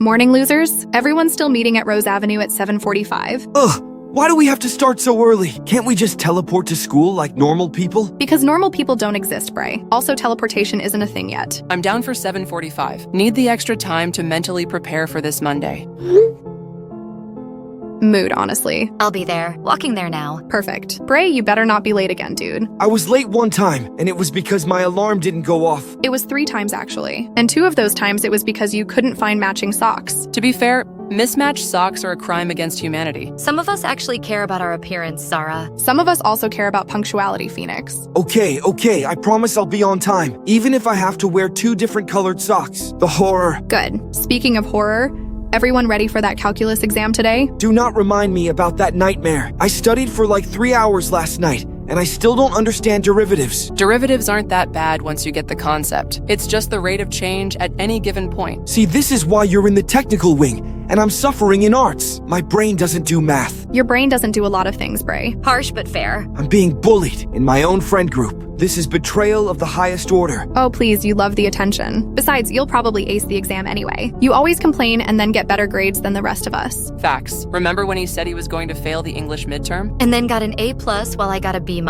Morning, losers. Everyone's still meeting at Rose Avenue at 7:45. Ugh, why do we have to start so early? Can't we just teleport to school like normal people? Because normal people don't exist, Bray. Also, teleportation isn't a thing yet. I'm down for 7:45. Need the extra time to mentally prepare for this Monday. Mood, honestly. I'll be there. Walking there now. Perfect. Bray, you better not be late again, dude. I was late one time, and it was because my alarm didn't go off. It was 3 times, actually. And 2 of those times it was because you couldn't find matching socks. To be fair, mismatched socks are a crime against humanity. Some of us actually care about our appearance, Zara. Some of us also care about punctuality, Phoenix. Okay, I promise I'll be on time, even if I have to wear 2 different colored socks. The horror. Good. Speaking of horror, everyone ready for that calculus exam today? Do not remind me about that nightmare. I studied for like 3 hours last night, and I still don't understand derivatives. Derivatives aren't that bad once you get the concept. It's just the rate of change at any given point. See, this is why you're in the technical wing, and I'm suffering in arts. My brain doesn't do math. Your brain doesn't do a lot of things, Bray. Harsh but fair. I'm being bullied in my own friend group. This is betrayal of the highest order. Oh, please, you love the attention. Besides, you'll probably ace the exam anyway. You always complain and then get better grades than the rest of us. Facts. Remember when he said he was going to fail the English midterm? And then got an A+ while I got a B-.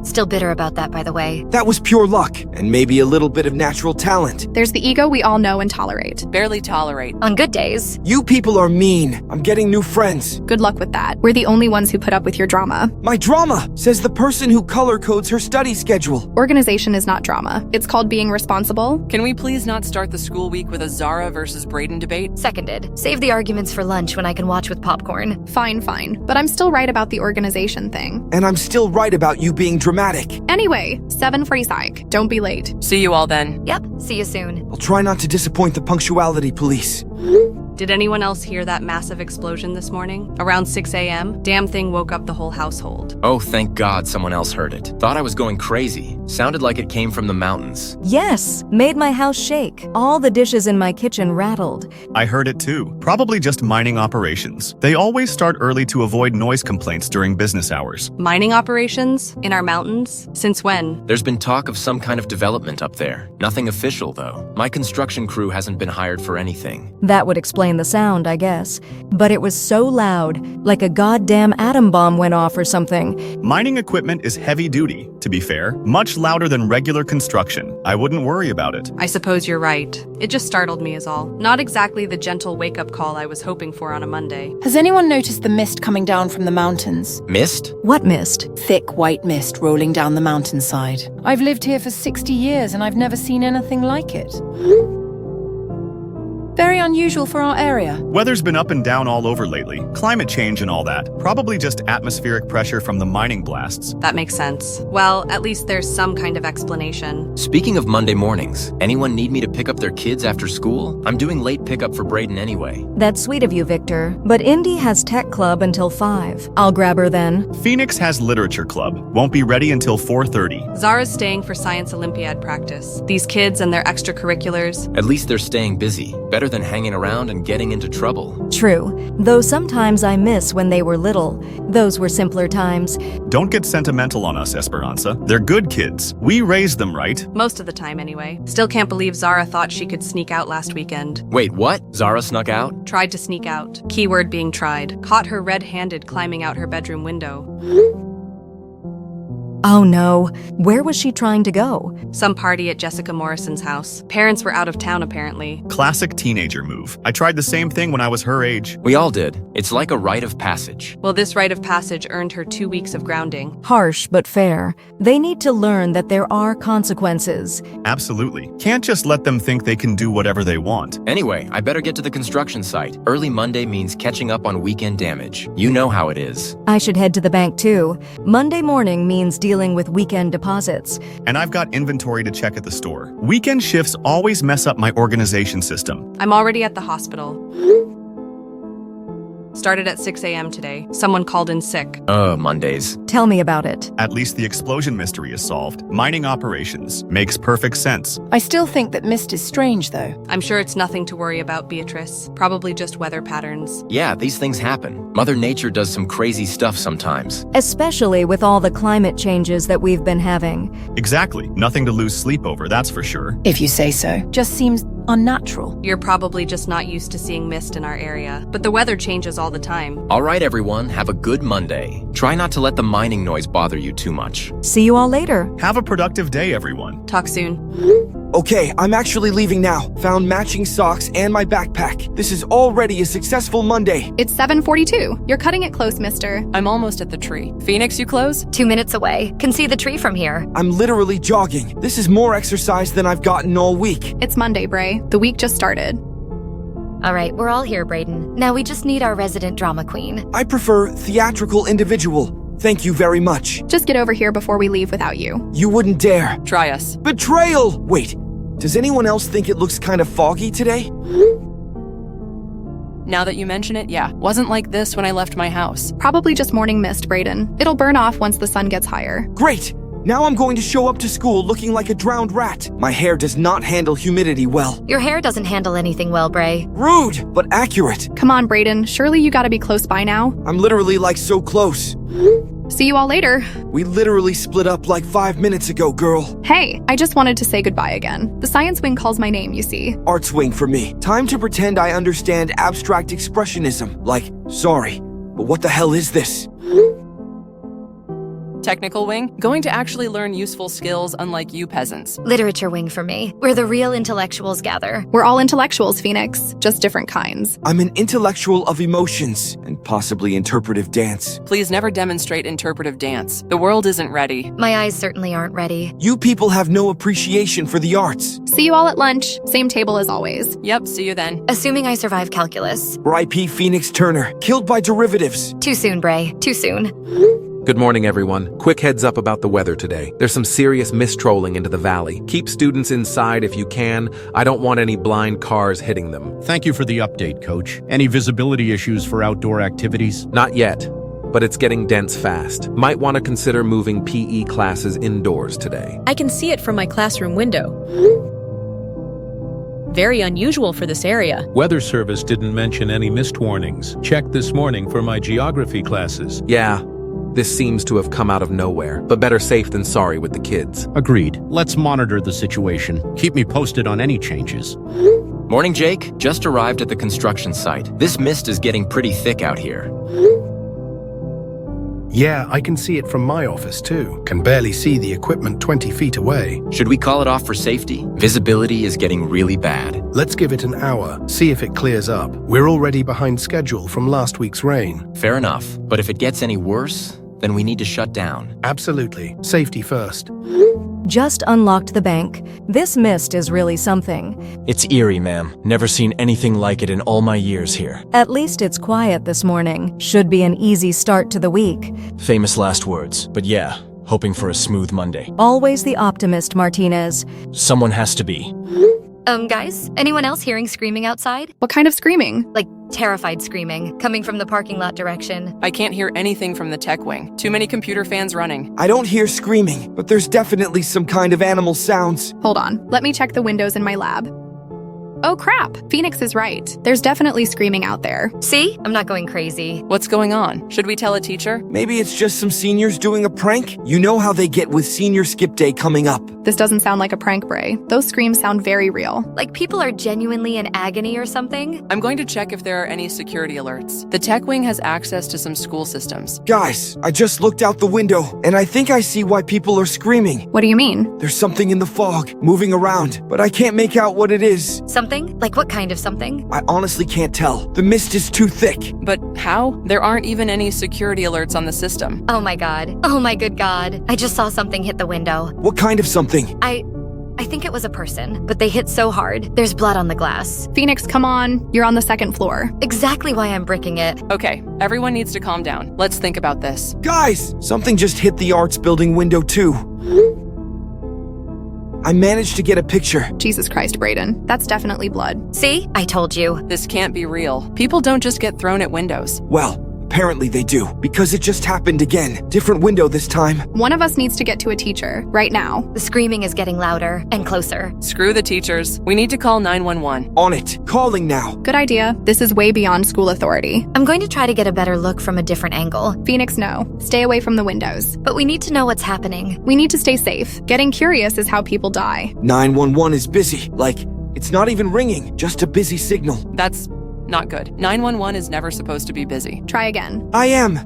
Still bitter about that, by the way. That was pure luck, and maybe a little bit of natural talent. There's the ego we all know and tolerate. Barely tolerate. On good days. You people are mean. I'm getting new friends. Good luck with that. We're the only ones who put up with your drama. My drama, says the person who color codes her study schedule. Organization is not drama. It's called being responsible. Can we please not start the school week with a Zara versus Brayden debate? Seconded. Save the arguments for lunch when I can watch with popcorn. Fine. But I'm still right about the organization thing. And I'm still right about you being dramatic. Anyway, 7 free psych. Don't be late. See you all then. Yep, see you soon. I'll try not to disappoint the punctuality police. Did anyone else hear that massive explosion this morning? Around 6 a.m.? Damn thing woke up the whole household. Oh, thank God someone else heard it. Thought I was going crazy. Sounded like it came from the mountains. Yes, made my house shake. All the dishes in my kitchen rattled. I heard it too. Probably just mining operations. They always start early to avoid noise complaints during business hours. Mining operations? In our mountains? Since when? There's been talk of some kind of development up there. Nothing official, though. My construction crew hasn't been hired for anything. That would explain the sound, I guess. But it was so loud, like a goddamn atom bomb went off or something. Mining equipment is heavy duty, to be fair. Much louder than regular construction. I wouldn't worry about it. I suppose you're right. It just startled me is all. Not exactly the gentle wake-up call I was hoping for on a Monday. Has anyone noticed the mist coming down from the mountains? Mist? What mist? Thick white mist rolling down the mountainside. I've lived here for 60 years and I've never seen anything like it. Very unusual for our area. Weather's been up and down all over lately. Climate change and all that. Probably just atmospheric pressure from the mining blasts. That makes sense. Well, at least there's some kind of explanation. Speaking of Monday mornings, anyone need me to pick up their kids after school? I'm doing late pickup for Brayden anyway. That's sweet of you, Victor. But Indy has tech club until 5. I'll grab her then. Phoenix has literature club. Won't be ready until 4:30. Zara's staying for science Olympiad practice. These kids and their extracurriculars. At least they're staying busy. Better than hanging around and getting into trouble. True. Though sometimes I miss when they were little. Those were simpler times. Don't get sentimental on us, Esperanza. They're good kids. We raised them right. Most of the time, anyway. Still can't believe Zara thought she could sneak out last weekend. Wait, what? Zara snuck out? Tried to sneak out. Keyword being tried. Caught her red-handed climbing out her bedroom window. Oh no. Where was she trying to go? Some party at Jessica Morrison's house. Parents were out of town, apparently. Classic teenager move. I tried the same thing when I was her age. We all did. It's like a rite of passage. Well, this rite of passage earned her 2 weeks of grounding. Harsh but fair. They need to learn that there are consequences. Absolutely. Can't just let them think they can do whatever they want. Anyway, I better get to the construction site. Early Monday means catching up on weekend damage. You know how it is. I should head to the bank too. Monday morning means dealing with weekend deposits. And I've got inventory to check at the store. Weekend shifts always mess up my organization system. I'm already at the hospital. Started at 6 a.m. today. Someone called in sick. Mondays. Tell me about it. At least the explosion mystery is solved. Mining operations. Makes perfect sense. I still think that mist is strange, though. I'm sure it's nothing to worry about, Beatrice. Probably just weather patterns. Yeah, these things happen. Mother Nature does some crazy stuff sometimes. Especially with all the climate changes that we've been having. Exactly. Nothing to lose sleep over, that's for sure. If you say so. Just seems unnatural. You're probably just not used to seeing mist in our area, but the weather changes all the time. All right, everyone, have a good Monday. Try not to let the mining noise bother you too much. See you all later. Have a productive day, everyone. Talk soon. Okay, I'm actually leaving now. Found matching socks and my backpack. This is already a successful Monday. It's 7:42. You're cutting it close, mister. I'm almost at the tree. Phoenix, you close? 2 minutes away. Can see the tree from here. I'm literally jogging. This is more exercise than I've gotten all week. It's Monday, Bray. The week just started. All right, we're all here, Brayden. Now we just need our resident drama queen. I prefer theatrical individual. Thank you very much. Just get over here before we leave without you. You wouldn't dare. Try us. Betrayal! Wait, does anyone else think it looks kind of foggy today? Now that you mention it, yeah. Wasn't like this when I left my house. Probably just morning mist, Brayden. It'll burn off once the sun gets higher. Great! Now I'm going to show up to school looking like a drowned rat. My hair does not handle humidity well. Your hair doesn't handle anything well, Bray. Rude, but accurate. Come on, Brayden. Surely you gotta be close by now. I'm literally like so close. See you all later. We literally split up like 5 minutes ago, girl. Hey, I just wanted to say goodbye again. The science wing calls my name, you see. Arts wing for me. Time to pretend I understand abstract expressionism. Like, sorry, but what the hell is this? Technical wing, going to actually learn useful skills unlike you peasants. Literature wing for me, where the real intellectuals gather. We're all intellectuals, Phoenix, just different kinds. I'm an intellectual of emotions and possibly interpretive dance. Please never demonstrate interpretive dance. The world isn't ready. My eyes certainly aren't ready. You people have no appreciation for the arts. See you all at lunch. Same table as always. Yep, see you then. Assuming I survive calculus. R.I.P. Phoenix Turner, killed by derivatives. Too soon, Bray. Too soon. Good morning, everyone. Quick heads up about the weather today. There's some serious mist trolling into the valley. Keep students inside if you can. I don't want any blind cars hitting them. Thank you for the update, Coach. Any visibility issues for outdoor activities? Not yet, but it's getting dense fast. Might want to consider moving PE classes indoors today. I can see it from my classroom window. Very unusual for this area. Weather Service didn't mention any mist warnings. Checked this morning for my geography classes. Yeah. This seems to have come out of nowhere, but better safe than sorry with the kids. Agreed. Let's monitor the situation. Keep me posted on any changes. Morning, Jake. Just arrived at the construction site. This mist is getting pretty thick out here. Yeah, I can see it from my office too. Can barely see the equipment 20 feet away. Should we call it off for safety? Visibility is getting really bad. Let's give it an hour, see if it clears up. We're already behind schedule from last week's rain. Fair enough, but if it gets any worse, then we need to shut down. Absolutely. Safety first. Just unlocked the bank. This mist is really something. It's eerie, ma'am. Never seen anything like it in all my years here. At least it's quiet this morning. Should be an easy start to the week. Famous last words. But yeah, hoping for a smooth Monday. Always the optimist, Martinez. Someone has to be. Guys, anyone else hearing screaming outside? What kind of screaming? Like terrified screaming, coming from the parking lot direction. I can't hear anything from the tech wing. Too many computer fans running. I don't hear screaming, but there's definitely some kind of animal sounds. Hold on. Let me check the windows in my lab. Oh crap, Phoenix is right. There's definitely screaming out there. See? I'm not going crazy. What's going on? Should we tell a teacher? Maybe it's just some seniors doing a prank? You know how they get with senior skip day coming up. This doesn't sound like a prank, Bray. Those screams sound very real. Like people are genuinely in agony or something? I'm going to check if there are any security alerts. The tech wing has access to some school systems. Guys, I just looked out the window, and I think I see why people are screaming. What do you mean? There's something in the fog, moving around, but I can't make out what it is. Something? Like what kind of something? I honestly can't tell. The mist is too thick. But how? There aren't even any security alerts on the system. Oh my god. Oh my good god. I just saw something hit the window. What kind of something? I think it was a person, but they hit so hard. There's blood on the glass. Phoenix, come on. You're on the second floor. Exactly why I'm bricking it. Okay, everyone needs to calm down. Let's think about this. Guys, something just hit the arts building window too. I managed to get a picture. Jesus Christ, Brayden. That's definitely blood. See? I told you. This can't be real. People don't just get thrown at windows. Well, apparently they do, because it just happened again. Different window this time. One of us needs to get to a teacher, right now. The screaming is getting louder and closer. Screw the teachers. We need to call 911. On it. Calling now. Good idea. This is way beyond school authority. I'm going to try to get a better look from a different angle. Phoenix, no. Stay away from the windows. But we need to know what's happening. We need to stay safe. Getting curious is how people die. 911 is busy. Like, it's not even ringing, just a busy signal. That's not good. 911 is never supposed to be busy. Try again. I am.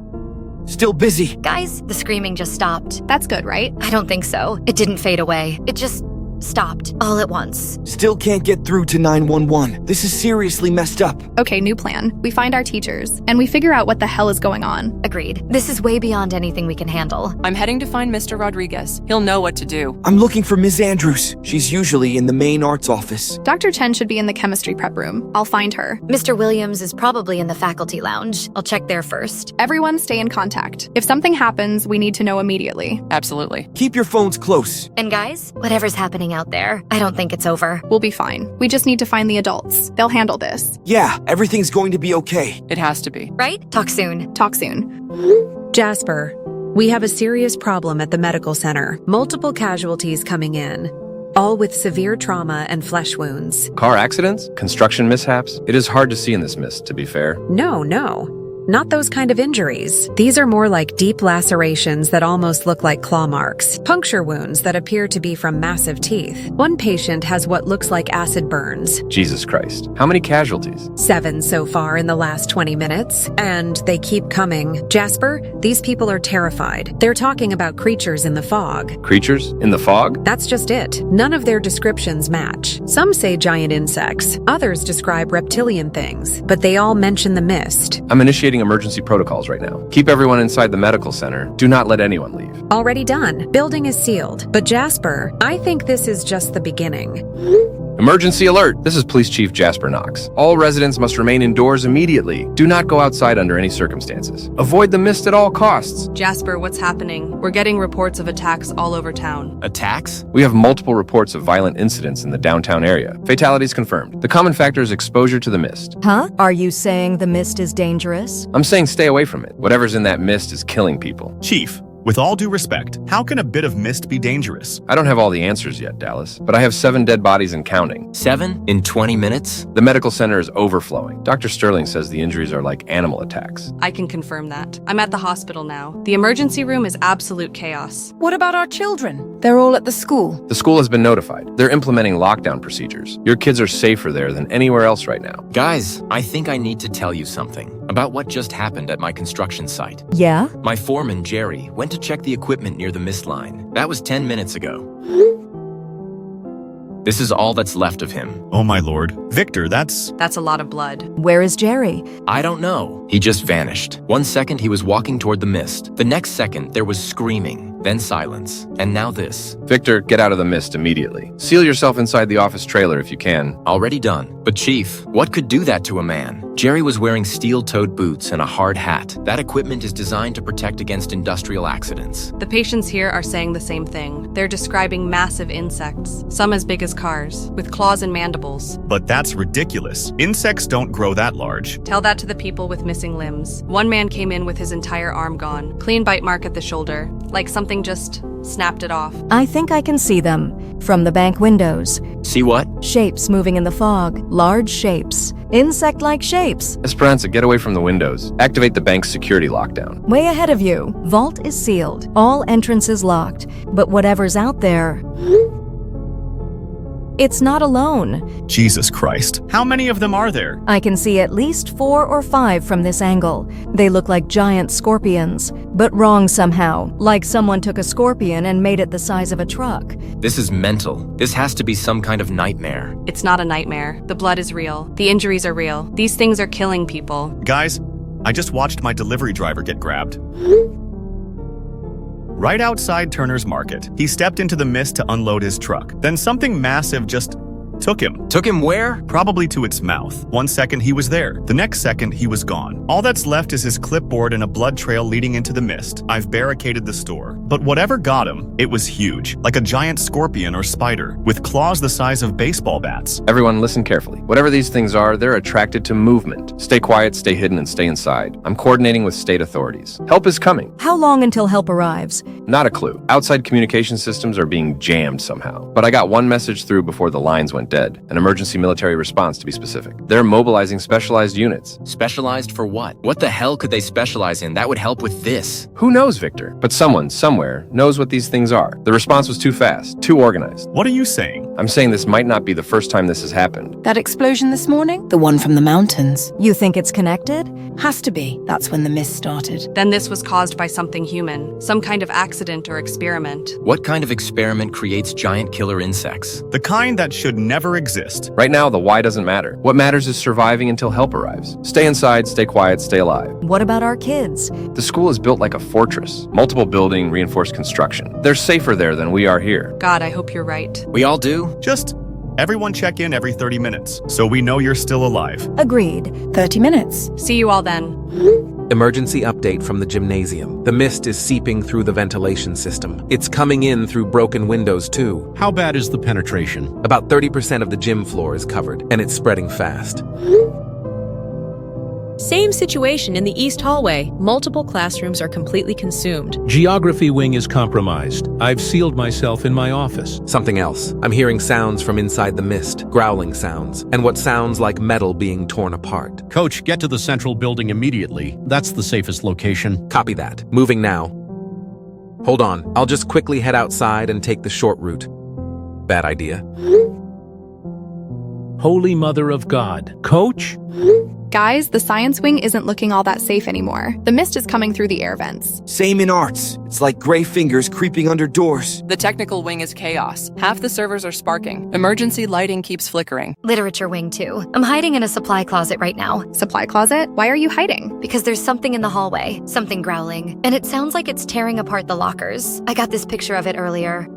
Still busy. Guys, the screaming just stopped. That's good, right? I don't think so. It didn't fade away. It just stopped all at once. Still can't get through to 911. This is seriously messed up. Okay, new plan. We find our teachers, and we figure out what the hell is going on. Agreed. This is way beyond anything we can handle. I'm heading to find Mr. Rodriguez. He'll know what to do. I'm looking for Ms. Andrews. She's usually in the main arts office. Dr. Chen should be in the chemistry prep room. I'll find her. Mr. Williams is probably in the faculty lounge. I'll check there first. Everyone stay in contact. If something happens, we need to know immediately. Absolutely. Keep your phones close. And guys, whatever's happening out there, I don't think it's over. We'll be fine. We just need to find the adults. They'll handle this. Yeah, everything's going to be okay. It has to be. Right? Talk soon. Talk soon. Jasper, we have a serious problem at the medical center. Multiple casualties coming in, all with severe trauma and flesh wounds. Car accidents? Construction mishaps? It is hard to see in this mist, to be fair. No. Not those kind of injuries. These are more like deep lacerations that almost look like claw marks, puncture wounds that appear to be from massive teeth. One patient has what looks like acid burns. Jesus Christ. How many casualties? 7 so far in the last 20 minutes, and they keep coming. Jasper, these people are terrified. They're talking about creatures in the fog. Creatures? In the fog? That's just it. None of their descriptions match. Some say giant insects, others describe reptilian things, but they all mention the mist. I'm initiating emergency protocols right now. Keep everyone inside the medical center. Do not let anyone leave. Already done. Building is sealed. But Jasper, I think this is just the beginning. Emergency alert! This is Police Chief Jasper Knox. All residents must remain indoors immediately. Do not go outside under any circumstances. Avoid the mist at all costs. Jasper, what's happening? We're getting reports of attacks all over town. Attacks? We have multiple reports of violent incidents in the downtown area. Fatalities confirmed. The common factor is exposure to the mist. Huh? Are you saying the mist is dangerous? I'm saying stay away from it. Whatever's in that mist is killing people. Chief, with all due respect, how can a bit of mist be dangerous? I don't have all the answers yet, Dallas, but I have 7 dead bodies and counting. 7? In 20 minutes? The medical center is overflowing. Dr. Sterling says the injuries are like animal attacks. I can confirm that. I'm at the hospital now. The emergency room is absolute chaos. What about our children? They're all at the school. The school has been notified. They're implementing lockdown procedures. Your kids are safer there than anywhere else right now. Guys, I think I need to tell you something about what just happened at my construction site. Yeah? My foreman, Jerry, went to check the equipment near the mist line. That was 10 minutes ago. This is all that's left of him. Oh my lord. Victor, that's a lot of blood. Where is Jerry? I don't know. He just vanished. 1 second he was walking toward the mist. The next second there was screaming, then silence, and now this. Victor, get out of the mist immediately. Seal yourself inside the office trailer if you can. Already done. But Chief, what could do that to a man? Jerry was wearing steel-toed boots and a hard hat. That equipment is designed to protect against industrial accidents. The patients here are saying the same thing. They're describing massive insects, some as big as cars, with claws and mandibles. But that's ridiculous. Insects don't grow that large. Tell that to the people with missing limbs. One man came in with his entire arm gone, clean bite mark at the shoulder, like something just snapped it off. I think I can see them from the bank windows. See what? Shapes moving in the fog. Large shapes. Insect-like shapes. Esperanza, get away from the windows. Activate the bank's security lockdown. Way ahead of you. Vault is sealed. All entrances locked. But whatever's out there... It's not alone. Jesus Christ. How many of them are there? I can see at least 4 or 5 from this angle. They look like giant scorpions, but wrong somehow, like someone took a scorpion and made it the size of a truck. This is mental. This has to be some kind of nightmare. It's not a nightmare. The blood is real. The injuries are real. These things are killing people. Guys, I just watched my delivery driver get grabbed. Right outside Turner's Market, he stepped into the mist to unload his truck. Then something massive just Took him. Took him where? Probably to its mouth. 1 second he was there. The next second he was gone. All that's left is his clipboard and a blood trail leading into the mist. I've barricaded the store. But whatever got him, it was huge. Like a giant scorpion or spider, with claws the size of baseball bats. Everyone listen carefully. Whatever these things are, they're attracted to movement. Stay quiet, stay hidden, and stay inside. I'm coordinating with state authorities. Help is coming. How long until help arrives? Not a clue. Outside communication systems are being jammed somehow. But I got one message through before the lines went dead. An emergency military response, to be specific. They're mobilizing specialized units. Specialized for what? What the hell could they specialize in? That would help with this. Who knows, Victor? But someone, somewhere, knows what these things are. The response was too fast, too organized. What are you saying? I'm saying this might not be the first time this has happened. That explosion this morning? The one from the mountains. You think it's connected? Has to be. That's when the mist started. Then this was caused by something human, some kind of accident or experiment. What kind of experiment creates giant killer insects? The kind that should never exist. Right now, the why doesn't matter. What matters is surviving until help arrives. Stay inside, stay quiet, stay alive. What about our kids? The school is built like a fortress. Multiple building, reinforced construction. They're safer there than we are here. God, I hope you're right. We all do? Just everyone check in every 30 minutes, so we know you're still alive. Agreed. 30 minutes. See you all then. Emergency update from the gymnasium. The mist is seeping through the ventilation system. It's coming in through broken windows, too. How bad is the penetration? About 30% of the gym floor is covered, and it's spreading fast. Same situation in the east hallway. Multiple classrooms are completely consumed. Geography wing is compromised. I've sealed myself in my office. Something else. I'm hearing sounds from inside the mist, growling sounds, and what sounds like metal being torn apart. Coach, get to the central building immediately. That's the safest location. Copy that. Moving now. Hold on. I'll just quickly head outside and take the short route. Bad idea. Holy Mother of God. Coach? Guys, the science wing isn't looking all that safe anymore. The mist is coming through the air vents. Same in arts. It's like gray fingers creeping under doors. The technical wing is chaos. Half the servers are sparking. Emergency lighting keeps flickering. Literature wing, too. I'm hiding in a supply closet right now. Supply closet? Why are you hiding? Because there's something in the hallway. Something growling. And it sounds like it's tearing apart the lockers. I got this picture of it earlier.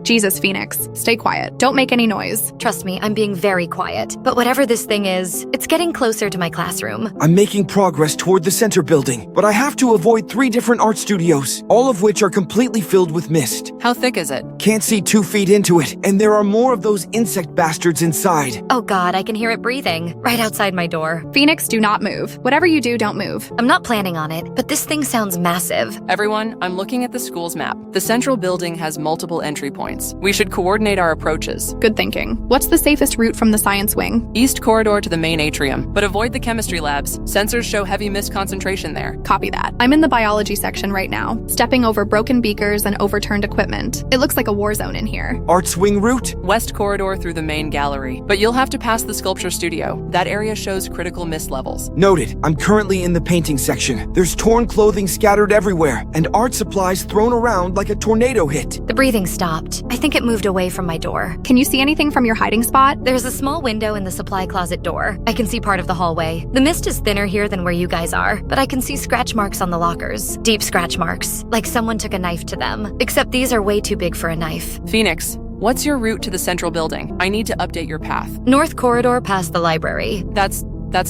Jesus, Phoenix. Stay quiet. Don't make any noise. Trust me, I'm being very quiet. But whatever this thing is, it's getting closer to my classroom. I'm making progress toward the center building, but I have to avoid 3 different art studios, all of which are completely filled with mist. How thick is it? Can't see 2 feet into it, and there are more of those insect bastards inside. Oh God, I can hear it breathing, right outside my door. Phoenix, do not move. Whatever you do, don't move. I'm not planning on it, but this thing sounds massive. Everyone, I'm looking at the school's map. The central building has multiple entry points. We should coordinate our approaches. Good thinking. What's the safest route from the science wing? East corridor to the main atrium, but avoid the chemistry labs. Sensors show heavy mist concentration there. Copy that. I'm in the biology section right now, stepping over broken beakers and overturned equipment. It looks like a war zone in here. Arts wing route? West corridor through the main gallery, but you'll have to pass the sculpture studio. That area shows critical mist levels. Noted. I'm currently in the painting section. There's torn clothing scattered everywhere, and art supplies thrown around like a tornado hit. The breathing stopped. I think it moved away from my door. Can you see anything from your hiding spot? There's a small window in the supply closet door. I can see part of the hallway. The mist is thinner here than where you guys are, but I can see scratch marks on the lockers. Deep scratch marks, like someone took a knife to them. Except these are way too big for a knife. Phoenix, what's your route to the central building? I need to update your path. North corridor past the library. That's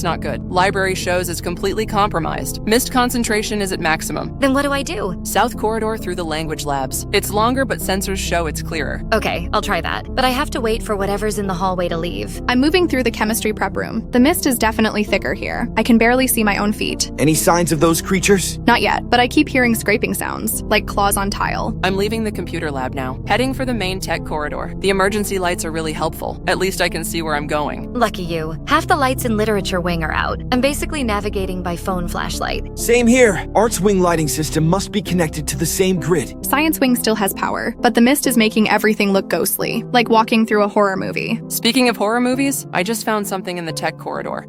not good. Library shows it's completely compromised. Mist concentration is at maximum. Then what do I do? South corridor through the language labs. It's longer, but sensors show it's clearer. Okay, I'll try that. But I have to wait for whatever's in the hallway to leave. I'm moving through the chemistry prep room. The mist is definitely thicker here. I can barely see my own feet. Any signs of those creatures? Not yet, but I keep hearing scraping sounds, like claws on tile. I'm leaving the computer lab now, heading for the main tech corridor. The emergency lights are really helpful. At least I can see where I'm going. Lucky you. Half the lights in literature wing are out. I'm basically navigating by phone flashlight. Same here. Arts wing lighting system must be connected to the same grid. Science wing still has power, but the mist is making everything look ghostly, like walking through a horror movie. Speaking of horror movies, I just found something in the tech corridor.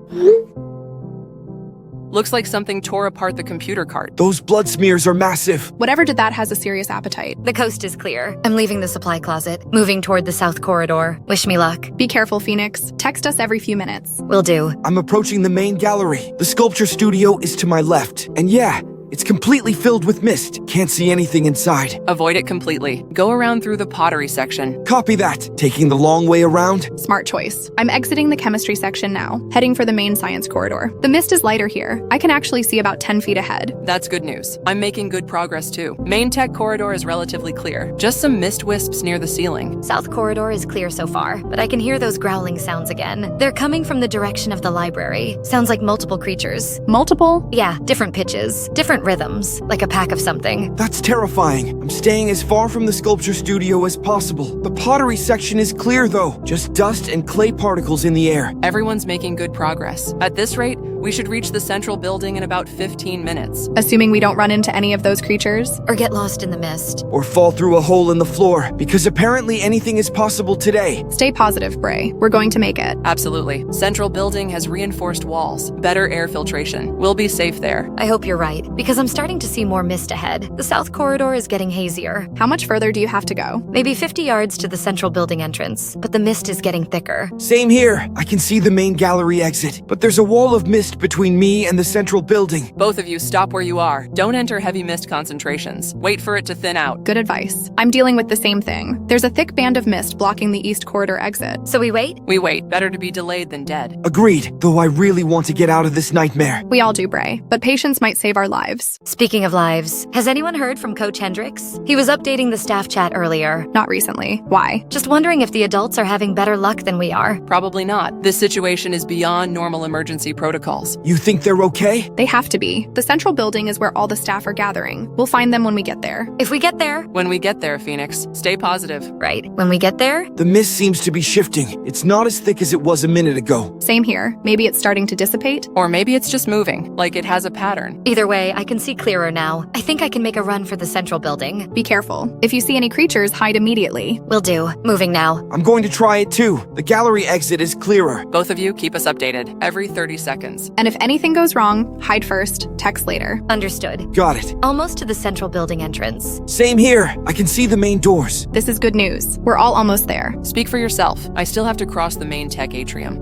Looks like something tore apart the computer cart. Those blood smears are massive. Whatever did that has a serious appetite. The coast is clear. I'm leaving the supply closet, moving toward the south corridor. Wish me luck. Be careful, Phoenix. Text us every few minutes. Will do. I'm approaching the main gallery. The sculpture studio is to my left. And yeah, It's completely filled with mist. Can't see anything inside. Avoid it completely. Go around through the pottery section. Copy that. Taking the long way around? Smart choice. I'm exiting the chemistry section now, heading for the main science corridor. The mist is lighter here. I can actually see about 10 feet ahead. That's good news. I'm making good progress too. Main tech corridor is relatively clear. Just some mist wisps near the ceiling. South corridor is clear so far, but I can hear those growling sounds again. They're coming from the direction of the library. Sounds like multiple creatures. Multiple? Yeah, different pitches, different rhythms, like a pack of something. That's terrifying. I'm staying as far from the sculpture studio as possible. The pottery section is clear though. Just dust and clay particles in the air. Everyone's making good progress. At this rate, we should reach the central building in about 15 minutes. Assuming we don't run into any of those creatures. Or get lost in the mist. Or fall through a hole in the floor, because apparently anything is possible today. Stay positive, Bray. We're going to make it. Absolutely. Central building has reinforced walls, better air filtration. We'll be safe there. I hope you're right, because I'm starting to see more mist ahead. The south corridor is getting hazier. How much further do you have to go? Maybe 50 yards to the central building entrance, but the mist is getting thicker. Same here. I can see the main gallery exit, but there's a wall of mist between me and the central building. Both of you stop where you are. Don't enter heavy mist concentrations. Wait for it to thin out. Good advice. I'm dealing with the same thing. There's a thick band of mist blocking the east corridor exit. So we wait? We wait. Better to be delayed than dead. Agreed, though I really want to get out of this nightmare. We all do, Bray, but patience might save our lives. Speaking of lives, has anyone heard from Coach Hendricks? He was updating the staff chat earlier. Not recently. Why? Just wondering if the adults are having better luck than we are. Probably not. This situation is beyond normal emergency protocols. You think they're okay? They have to be. The central building is where all the staff are gathering. We'll find them when we get there. If we get there. When we get there, Phoenix. Stay positive. Right. When we get there? The mist seems to be shifting. It's not as thick as it was a minute ago. Same here. Maybe it's starting to dissipate. Or maybe it's just moving, like it has a pattern. Either way, I can see clearer now. I think I can make a run for the central building. Be careful. If you see any creatures, hide immediately. Will do. Moving now. I'm going to try it too. The gallery exit is clearer. Both of you keep us updated every 30 seconds. And if anything goes wrong, hide first, text later. Understood. Got it. Almost to the central building entrance. Same here. I can see the main doors. This is good news. We're all almost there. Speak for yourself. I still have to cross the main tech atrium.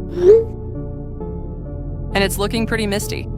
And it's looking pretty misty.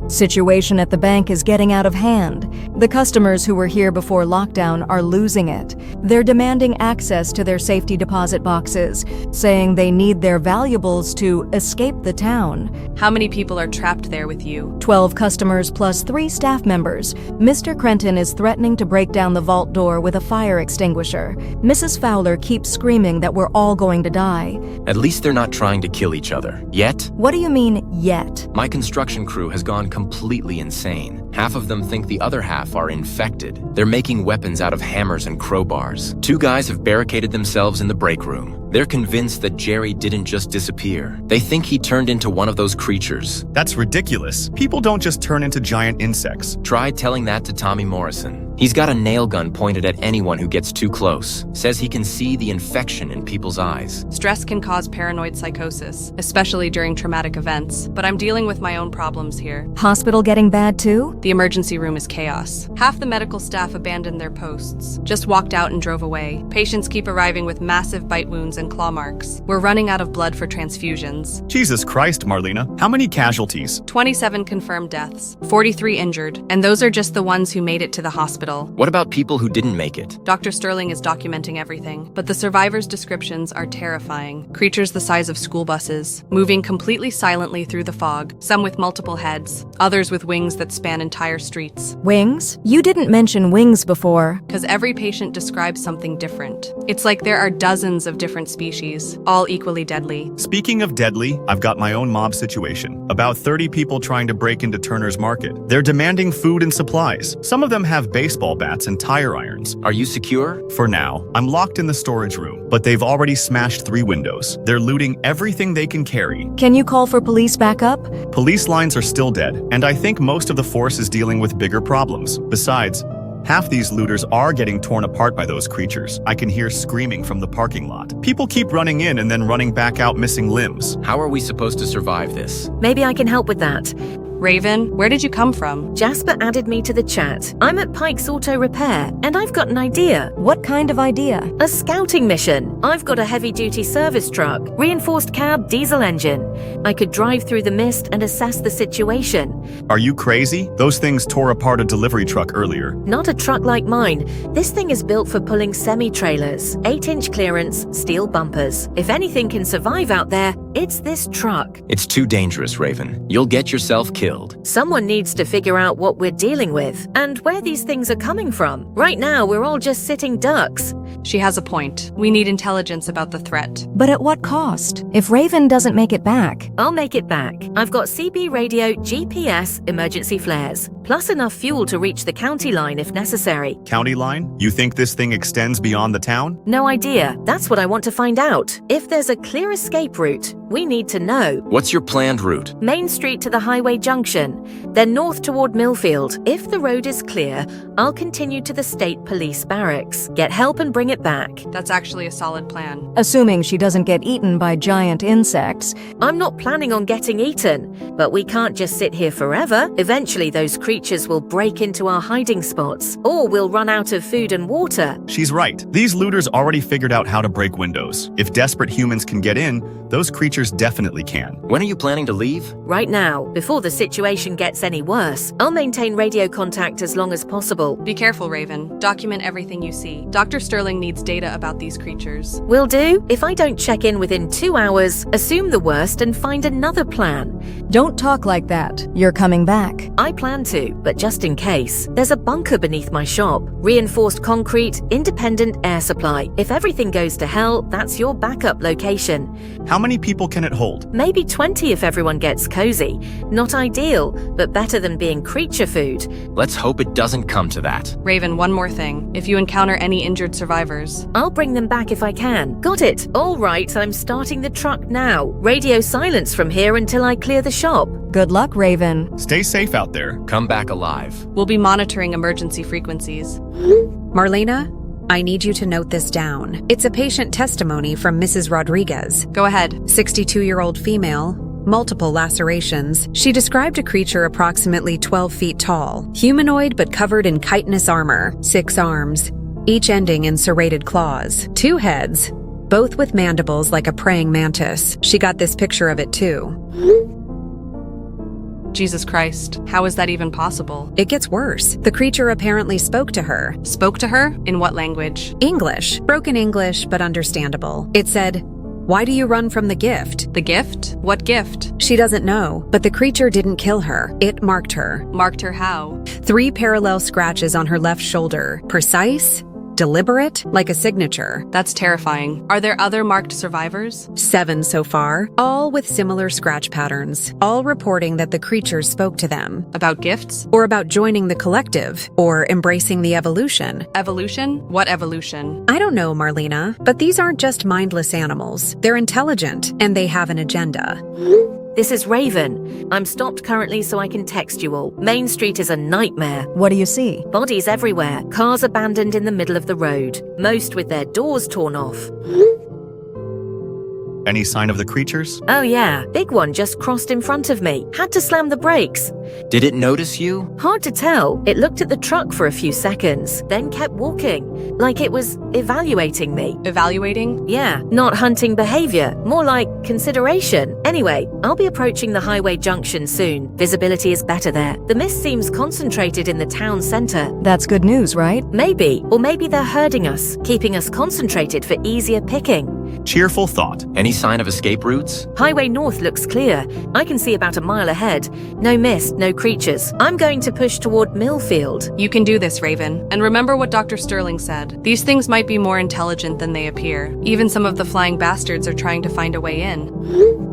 Situation at the bank is getting out of hand. The customers who were here before lockdown are losing it. They're demanding access to their safety deposit boxes, saying they need their valuables to escape the town. How many people are trapped there with you? 12 customers plus 3 staff members. Mr. Crenton is threatening to break down the vault door with a fire extinguisher. Mrs. Fowler keeps screaming that we're all going to die. At least they're not trying to kill each other. Yet? What do you mean, yet? My construction crew has gone completely insane. Half of them think the other half are infected. They're making weapons out of hammers and crowbars. 2 guys have barricaded themselves in the break room. They're convinced that Jerry didn't just disappear. They think he turned into one of those creatures. That's ridiculous. People don't just turn into giant insects. Try telling that to Tommy Morrison. He's got a nail gun pointed at anyone who gets too close. Says he can see the infection in people's eyes. Stress can cause paranoid psychosis, especially during traumatic events, but I'm dealing with my own problems here. Hospital getting bad too? The emergency room is chaos. Half the medical staff abandoned their posts, just walked out and drove away. Patients keep arriving with massive bite wounds and claw marks. We're running out of blood for transfusions. Jesus Christ, Marlena. How many casualties? 27 confirmed deaths, 43 injured, and those are just the ones who made it to the hospital. What about people who didn't make it? Dr. Sterling is documenting everything, but the survivors' descriptions are terrifying. Creatures the size of school buses, moving completely silently through the fog, some with multiple heads, others with wings that span entire streets. Wings? You didn't mention wings before. Because every patient describes something different. It's like there are dozens of different species, all equally deadly. Speaking of deadly, I've got my own mob situation. About 30 people trying to break into Turner's Market. They're demanding food and supplies. Some of them have baseball bats and tire irons. Are you secure? For now. I'm locked in the storage room, but they've already smashed 3 windows. They're looting everything they can carry. Can you call for police backup? Police lines are still dead, and I think most of the force is dealing with bigger problems. Besides, half these looters are getting torn apart by those creatures. I can hear screaming from the parking lot. People keep running in and then running back out missing limbs. How are we supposed to survive this? Maybe I can help with that. Raven, where did you come from? Jasper added me to the chat. I'm at Pike's Auto Repair, and I've got an idea. What kind of idea? A scouting mission. I've got a heavy-duty service truck, reinforced cab, diesel engine. I could drive through the mist and assess the situation. Are you crazy? Those things tore apart a delivery truck earlier. Not a truck like mine. This thing is built for pulling semi-trailers. 8-inch clearance, steel bumpers. If anything can survive out there, it's this truck. It's too dangerous, Raven. You'll get yourself killed. Someone needs to figure out what we're dealing with and where these things are coming from. Right now, we're all just sitting ducks. She has a point. We need intelligence about the threat. But at what cost? If Raven doesn't make it back. I'll make it back. I've got CB radio, GPS, emergency flares, plus enough fuel to reach the county line if necessary. County line? You think this thing extends beyond the town? No idea. That's what I want to find out. If there's a clear escape route, we need to know. What's your planned route? Main Street to the highway junction, then north toward Millfield. If the road is clear, I'll continue to the state police barracks, get help and bring it back. That's actually a solid plan. Assuming she doesn't get eaten by giant insects. I'm not planning on getting eaten, but we can't just sit here forever. Eventually those creatures will break into our hiding spots, or we'll run out of food and water. She's right. These looters already figured out how to break windows. If desperate humans can get in, those creatures definitely can. When are you planning to leave? Right now, before the situation gets any worse. I'll maintain radio contact as long as possible. Be careful, Raven. Document everything you see. Dr. Sterling needs data about these creatures. Will do. If I don't check in within 2 hours, assume the worst and find another plan. Don't talk like that. You're coming back. I plan to, but just in case. There's a bunker beneath my shop. Reinforced concrete, independent air supply. If everything goes to hell, that's your backup location. How many people can it hold? Maybe 20 if everyone gets cozy. Not ideal, but better than being creature food. Let's hope it doesn't come to that. Raven, one more thing. If you encounter any injured survivors, I'll bring them back if I can. Got it. All right, I'm starting the truck now. Radio silence from here until I clear the shop. Good luck, Raven. Stay safe out there. Come back alive. we'll be monitoring emergency frequencies. Marlena, I need you to note this down. It's a patient testimony from Mrs. Rodriguez. Go ahead. 62-year-old female, multiple lacerations. She described a creature approximately 12 feet tall, humanoid but covered in chitinous armor, 6 arms, each ending in serrated claws, 2 heads, both with mandibles like a praying mantis. She got this picture of it too. Jesus Christ, how is that even possible? It gets worse. The creature apparently spoke to her. Spoke to her? In what language? English. Broken English, but understandable. It said, "Why do you run from the gift?" The gift? What gift? She doesn't know, but the creature didn't kill her. It marked her. Marked her how? 3 parallel scratches on her left shoulder. Precise, deliberate, like a signature. That's terrifying. Are there other marked survivors? 7 so far, all with similar scratch patterns, all reporting that the creature spoke to them. About gifts? Or about joining the collective, or embracing the evolution. Evolution? What evolution? I don't know, Marlena, but these aren't just mindless animals. They're intelligent, and they have an agenda. This is Raven. I'm stopped currently so I can text you all. Main Street is a nightmare. What do you see? Bodies everywhere, cars abandoned in the middle of the road, most with their doors torn off. Any sign of the creatures? Oh yeah, big one just crossed in front of me. Had to slam the brakes. Did it notice you? Hard to tell. It looked at the truck for a few seconds, then kept walking, like it was evaluating me. Evaluating? Yeah, not hunting behavior, more like consideration. Anyway, I'll be approaching the highway junction soon. Visibility is better there. The mist seems concentrated in the town center. That's good news, right? Maybe, or maybe they're herding us, keeping us concentrated for easier picking. Cheerful thought. Any sign of escape routes? Highway north looks clear. I can see about a mile ahead. No mist, no creatures. I'm going to push toward Millfield. You can do this, Raven. And remember what Dr. Sterling said. These things might be more intelligent than they appear. Even some of the flying bastards are trying to find a way in.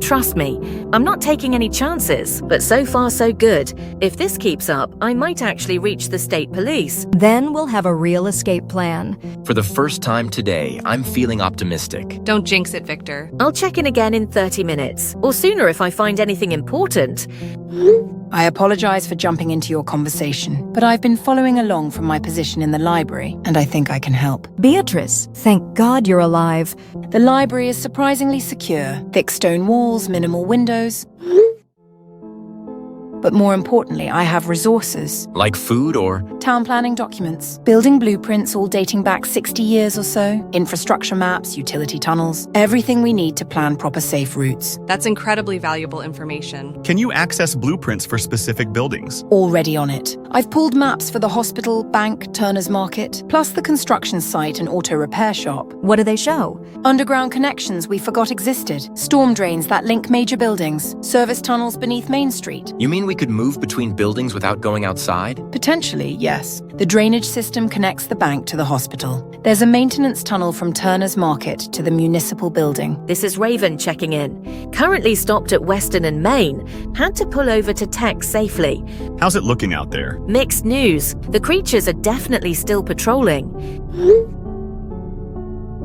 Trust me, I'm not taking any chances, but so far so good. If this keeps up, I might actually reach the state police. Then we'll have a real escape plan. For the first time today, I'm feeling optimistic. Don't jinx it, Victor. I'll check in again in 30 minutes, or sooner if I find anything important. I apologize for jumping into your conversation, but I've been following along from my position in the library, and I think I can help. Beatrice, thank God you're alive. The library is surprisingly secure. Thick stone walls, minimal windows. But more importantly, I have resources. Like food or... Town planning documents, building blueprints all dating back 60 years or so, infrastructure maps, utility tunnels, everything we need to plan proper safe routes. That's incredibly valuable information. Can you access blueprints for specific buildings? Already on it. I've pulled maps for the hospital, bank, Turner's Market, plus the construction site and auto repair shop. What do they show? Underground connections we forgot existed, storm drains that link major buildings, service tunnels beneath Main Street. You mean we could move between buildings without going outside? Potentially, yes. The drainage system connects the bank to the hospital. There's a maintenance tunnel from Turner's Market to the municipal building. This is Raven checking in. Currently stopped at Western and Main. Had to pull over to Tex safely. How's it looking out there? Mixed news. The creatures are definitely still patrolling.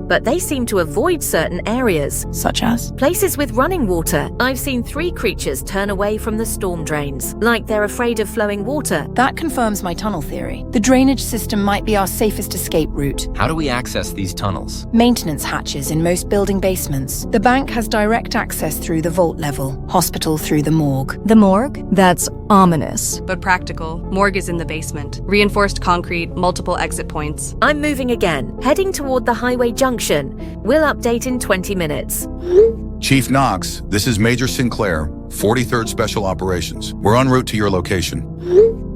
But they seem to avoid certain areas. Such as? Places with running water. I've seen 3 creatures turn away from the storm drains, like they're afraid of flowing water. That confirms my tunnel theory. The drainage system might be our safest escape route. How do we access these tunnels? Maintenance hatches in most building basements. The bank has direct access through the vault level, hospital through the morgue. The morgue? That's ominous. But practical. Morgue is in the basement. Reinforced concrete, multiple exit points. I'm moving again, heading toward the highway junction. We'll update in 20 minutes. Chief Knox, this is Major Sinclair, 43rd Special Operations. We're en route to your location.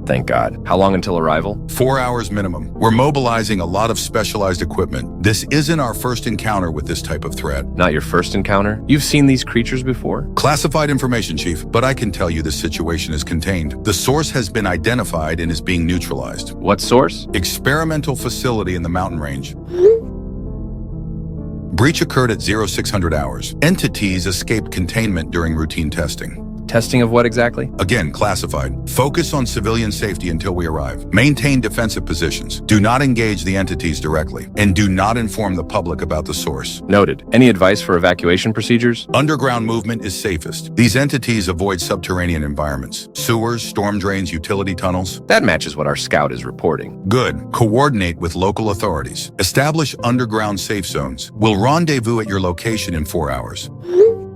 Thank God. How long until arrival? 4 hours minimum. We're mobilizing a lot of specialized equipment. This isn't our first encounter with this type of threat. Not your first encounter? You've seen these creatures before? Classified information, Chief, but I can tell you this situation is contained. The source has been identified and is being neutralized. What source? Experimental facility in the mountain range. Breach occurred at 0600 hours. Entities escaped containment during routine testing. Testing of what exactly? Again, classified. Focus on civilian safety until we arrive. Maintain defensive positions. Do not engage the entities directly. And do not inform the public about the source. Noted. Any advice for evacuation procedures? Underground movement is safest. These entities avoid subterranean environments. Sewers, storm drains, utility tunnels. That matches what our scout is reporting. Good. Coordinate with local authorities. Establish underground safe zones. We'll rendezvous at your location in 4 hours.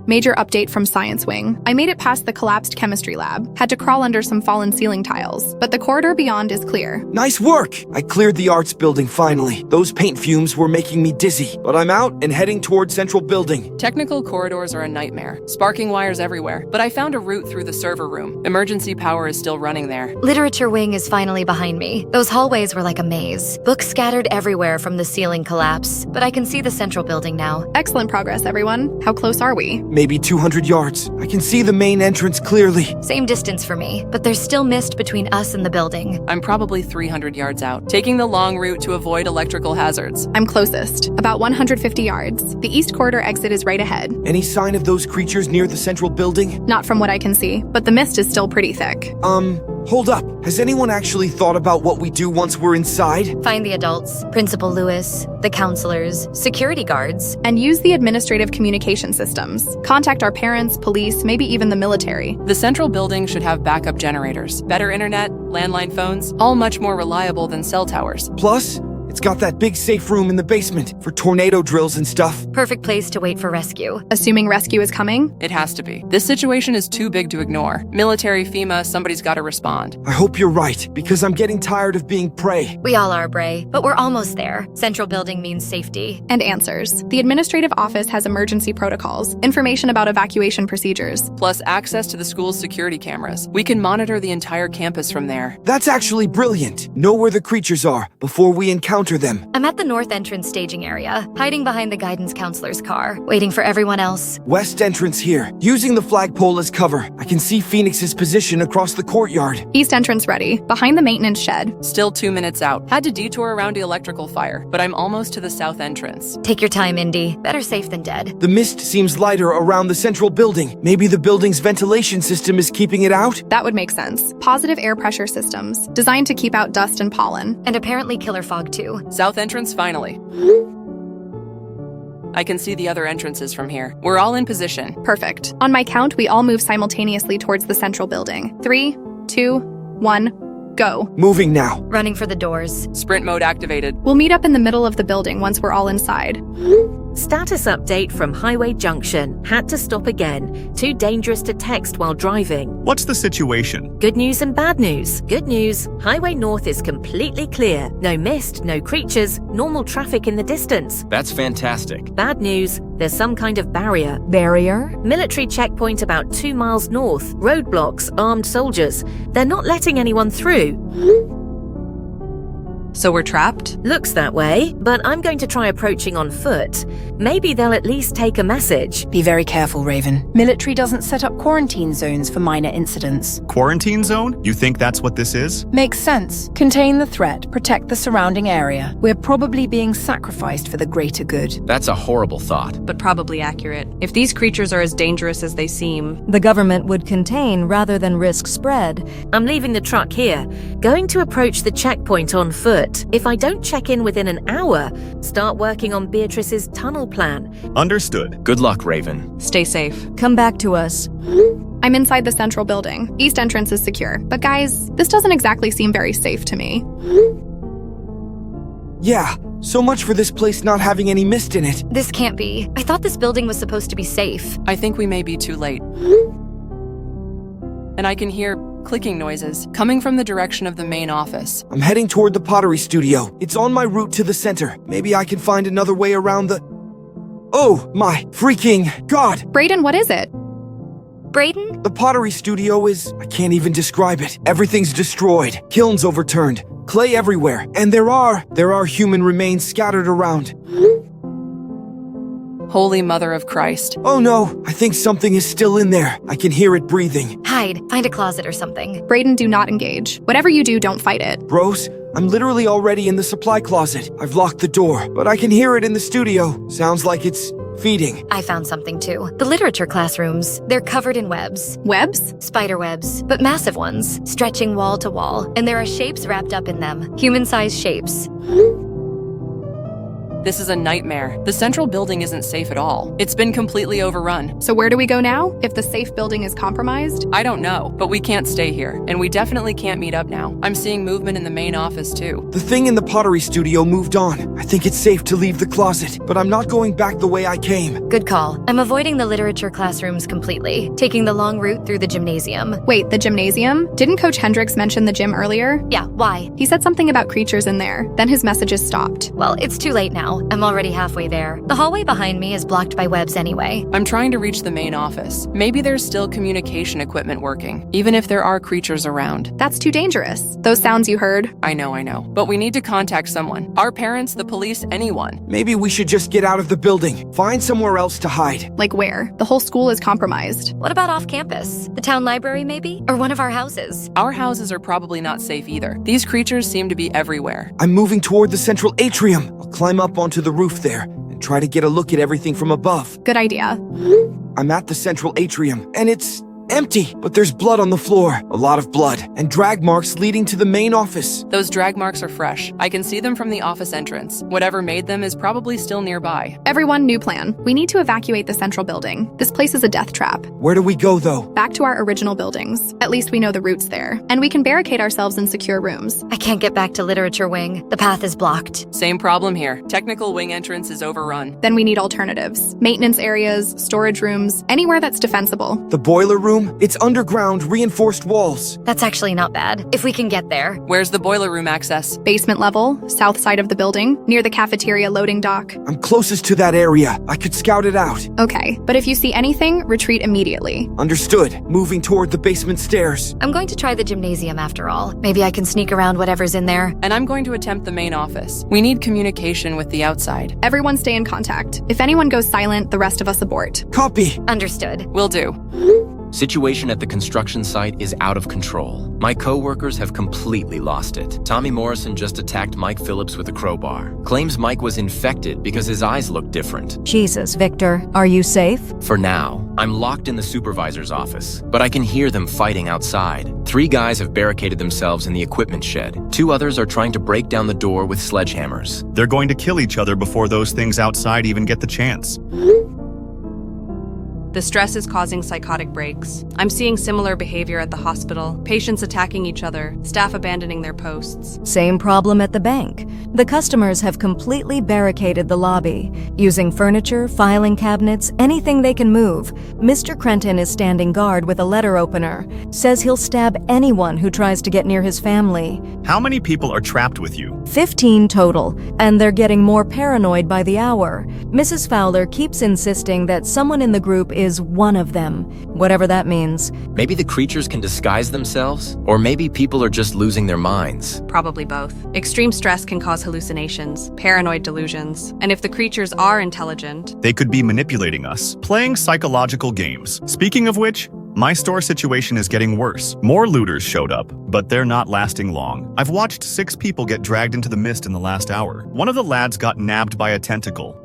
Major update from Science Wing. I made it past the collapsed chemistry lab. Had to crawl under some fallen ceiling tiles, but the corridor beyond is clear. Nice work! I cleared the arts building finally. Those paint fumes were making me dizzy, but I'm out and heading toward Central Building. Technical corridors are a nightmare. Sparking wires everywhere, but I found a route through the server room. Emergency power is still running there. Literature Wing is finally behind me. Those hallways were like a maze. Books scattered everywhere from the ceiling collapse, but I can see the Central Building now. Excellent progress, everyone. How close are we? Maybe 200 yards. I can see the main entrance clearly. Same distance for me, but there's still mist between us and the building. I'm probably 300 yards out, taking the long route to avoid electrical hazards. I'm closest, about 150 yards. The east corridor exit is right ahead. Any sign of those creatures near the Central Building? Not from what I can see, but the mist is still pretty thick. Hold up. Has anyone actually thought about what we do once we're inside? Find the adults, Principal Lewis, the counselors, security guards, and use the administrative communication systems. Contact our parents, police, maybe even the military. The central building should have backup generators, better internet, landline phones, all much more reliable than cell towers. Plus, it's got that big safe room in the basement for tornado drills and stuff. Perfect place to wait for rescue. Assuming rescue is coming? It has to be. This situation is too big to ignore. Military, FEMA, somebody's got to respond. I hope you're right, because I'm getting tired of being prey. We all are, Bray, but we're almost there. Central building means safety. And answers. The administrative office has emergency protocols, information about evacuation procedures. Plus access to the school's security cameras. We can monitor the entire campus from there. That's actually brilliant. Know where the creatures are before we encounter them. I'm at the north entrance staging area, hiding behind the guidance counselor's car, waiting for everyone else. West entrance here. Using the flagpole as cover, I can see Phoenix's position across the courtyard. East entrance ready, behind the maintenance shed. Still 2 minutes out. Had to detour around the electrical fire, but I'm almost to the south entrance. Take your time, Indy. Better safe than dead. The mist seems lighter around the central building. Maybe the building's ventilation system is keeping it out? That would make sense. Positive air pressure systems, designed to keep out dust and pollen. And apparently killer fog too. South entrance finally. I can see the other entrances from here. We're all in position. Perfect. On my count, we all move simultaneously towards the central building. 3, 2, 1, go. Moving now. Running for the doors. Sprint mode activated. We'll meet up in the middle of the building once we're all inside. Status update from Highway Junction. Had to stop again. Too dangerous to text while driving. What's the situation? Good news and bad news. Good news, Highway North is completely clear. No mist, no creatures, normal traffic in the distance. That's fantastic. Bad news, there's some kind of barrier. Barrier? Military checkpoint about 2 miles north. Roadblocks, armed soldiers. They're not letting anyone through. So we're trapped? Looks that way, but I'm going to try approaching on foot. Maybe they'll at least take a message. Be very careful, Raven. Military doesn't set up quarantine zones for minor incidents. Quarantine zone? You think that's what this is? Makes sense. Contain the threat, protect the surrounding area. We're probably being sacrificed for the greater good. That's a horrible thought. But probably accurate. If these creatures are as dangerous as they seem, The government would contain rather than risk spread. I'm leaving the truck here. Going to approach the checkpoint on foot. If I don't check in within an hour, start working on Beatrice's tunnel plan. Understood. Good luck, Raven. stay safe. Come back to us. I'm inside the central building. East entrance is secure. But guys, this doesn't exactly seem very safe to me. Yeah, so much for this place not having any mist in it. This can't be. I thought this building was supposed to be safe. I think we may be too late. And I can hear clicking noises coming from the direction of the main office. I'm heading toward the pottery studio. It's on my route to the center. Maybe I can find another way around the... Oh, my freaking God! Brayden, what is it? Brayden? The pottery studio is... I can't even describe it. Everything's destroyed. Kilns overturned. Clay everywhere. And there are human remains scattered around. Holy Mother of Christ. Oh no, I think something is still in there. I can hear it breathing. Hide. Find a closet or something. Brayden, do not engage. Whatever you do, don't fight it. Bros, I'm literally already in the supply closet. I've locked the door, but I can hear it in the studio. Sounds like it's feeding. I found something too. The literature classrooms. They're covered in webs. Webs? Spider webs, but massive ones, stretching wall to wall. And there are shapes wrapped up in them. Human-sized shapes. This is a nightmare. The central building isn't safe at all. It's been completely overrun. So where do we go now? If the safe building is compromised? I don't know, but we can't stay here. And we definitely can't meet up now. I'm seeing movement in the main office too. The thing in the pottery studio moved on. I think it's safe to leave the closet, but I'm not going back the way I came. Good call. I'm avoiding the literature classrooms completely, taking the long route through the gymnasium. Wait, the gymnasium? Didn't Coach Hendricks mention the gym earlier? Yeah, why? He said something about creatures in there. Then his messages stopped. Well, it's too late now. I'm already halfway there. The hallway behind me is blocked by webs anyway. I'm trying to reach the main office. Maybe there's still communication equipment working, even if there are creatures around. That's too dangerous. Those sounds you heard. I know. But we need to contact someone. Our parents, the police, anyone. Maybe we should just get out of the building. Find somewhere else to hide. Like where? The whole school is compromised. What about off campus? The town library maybe? Or one of our houses? Our houses are probably not safe either. These creatures seem to be everywhere. I'm moving toward the central atrium. I'll climb up onto the roof there and try to get a look at everything from above. Good idea. I'm at the central atrium, and it's empty, but there's blood on the floor. A lot of blood, and drag marks leading to the main office. Those drag marks are fresh. I can see them from the office entrance. Whatever made them is probably still nearby. Everyone, new plan. We need to evacuate the central building. This place is a death trap. Where do we go, though? Back to our original buildings. At least we know the routes there. And we can barricade ourselves in secure rooms. I can't get back to literature wing. The path is blocked. Same problem here. Technical wing entrance is overrun. Then we need alternatives. Maintenance areas, storage rooms, anywhere that's defensible. The boiler room? It's underground, reinforced walls. That's actually not bad, if we can get there. Where's the boiler room access? Basement level, south side of the building, near the cafeteria loading dock. I'm closest to that area. I could scout it out. Okay, but if you see anything, retreat immediately. Understood. Moving toward the basement stairs. I'm going to try the gymnasium after all. Maybe I can sneak around whatever's in there. And I'm going to attempt the main office. We need communication with the outside. Everyone stay in contact. If anyone goes silent, the rest of us abort. Copy. Understood. Will do. Situation at the construction site is out of control. My co-workers have completely lost it. Tommy Morrison just attacked Mike Phillips with a crowbar. Claims Mike was infected because his eyes look different. Jesus, Victor, are you safe? For now, I'm locked in the supervisor's office, but I can hear them fighting outside. 3 guys have barricaded themselves in the equipment shed. 2 others are trying to break down the door with sledgehammers. They're going to kill each other before those things outside even get the chance. The stress is causing psychotic breaks. I'm seeing similar behavior at the hospital, patients attacking each other, staff abandoning their posts. Same problem at the bank. The customers have completely barricaded the lobby. Using furniture, filing cabinets, anything they can move, Mr. Crenton is standing guard with a letter opener. Says he'll stab anyone who tries to get near his family. How many people are trapped with you? 15 total, and they're getting more paranoid by the hour. Mrs. Fowler keeps insisting that someone in the group is one of them, whatever that means. Maybe the creatures can disguise themselves, or maybe people are just losing their minds. Probably both. Extreme stress can cause hallucinations, paranoid delusions, and if the creatures are intelligent, they could be manipulating us, playing psychological games. Speaking of which, my store situation is getting worse. More looters showed up, but they're not lasting long. I've watched 6 people get dragged into the mist in the last hour. One of the lads got nabbed by a tentacle.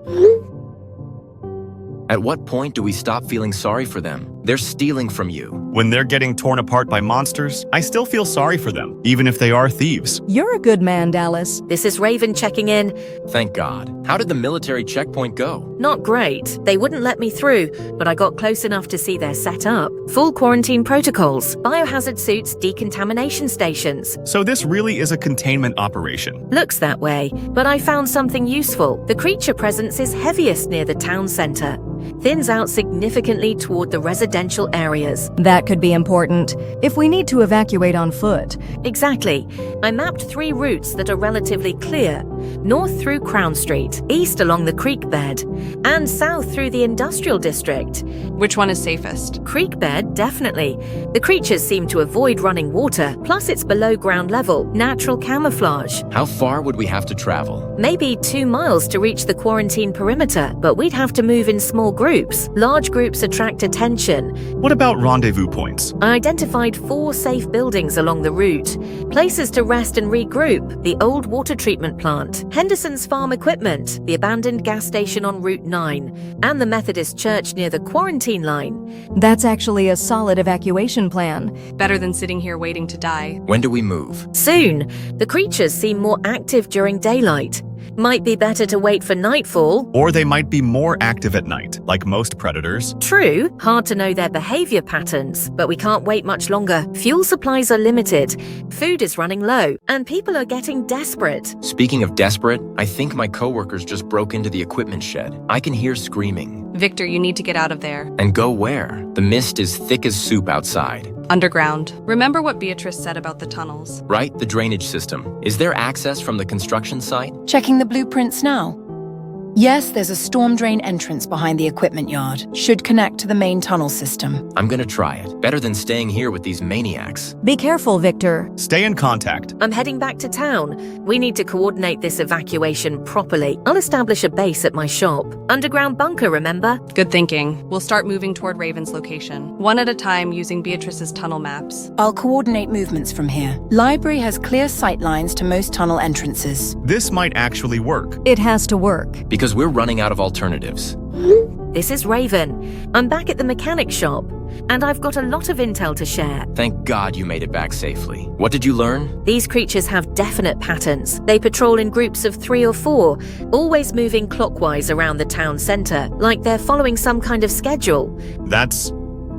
At what point do we stop feeling sorry for them? They're stealing from you. When they're getting torn apart by monsters, I still feel sorry for them, even if they are thieves. You're a good man, Dallas. This is Raven checking in. Thank God. How did the military checkpoint go? Not great. They wouldn't let me through, but I got close enough to see their setup. Full quarantine protocols, biohazard suits, decontamination stations. So this really is a containment operation. Looks that way, but I found something useful. The creature presence is heaviest near the town center. Thins out significantly toward the residential areas. That could be important if we need to evacuate on foot. Exactly. I mapped 3 routes that are relatively clear. North through Crown Street, east along the creek bed, and south through the industrial district. Which one is safest? Creek bed, definitely. The creatures seem to avoid running water, plus it's below ground level, natural camouflage. How far would we have to travel? Maybe 2 miles to reach the quarantine perimeter, but we'd have to move in small groups. Large groups attract attention. What about rendezvous points? I identified 4 safe buildings along the route. Places to rest and regroup: the old water treatment plant, Henderson's farm equipment, the abandoned gas station on Route 9, and the Methodist church near the quarantine line. That's actually a solid evacuation plan. Better than sitting here waiting to die. When do we move? Soon. The creatures seem more active during daylight. Might be better to wait for nightfall. Or they might be more active at night, like most predators. True, hard to know their behavior patterns, but we can't wait much longer. Fuel supplies are limited, food is running low, and people are getting desperate. Speaking of desperate, I think my coworkers just broke into the equipment shed. I can hear screaming. Victor, you need to get out of there. And go where? The mist is thick as soup outside. Underground. Remember what Beatrice said about the tunnels? Right, the drainage system. Is there access from the construction site? Checking the blueprints now. Yes, there's a storm drain entrance behind the equipment yard. Should connect to the main tunnel system. I'm gonna try it. Better than staying here with these maniacs. Be careful, Victor. Stay in contact. I'm heading back to town. We need to coordinate this evacuation properly. I'll establish a base at my shop. Underground bunker, remember? Good thinking. We'll start moving toward Raven's location, one at a time using Beatrice's tunnel maps. I'll coordinate movements from here. Library has clear sight lines to most tunnel entrances. This might actually work. It has to work. Because we're running out of alternatives. This is Raven. I'm back at the mechanic shop, and I've got a lot of intel to share. Thank God you made it back safely. What did you learn? These creatures have definite patterns. They patrol in groups of 3 or 4, always moving clockwise around the town center, like they're following some kind of schedule. That's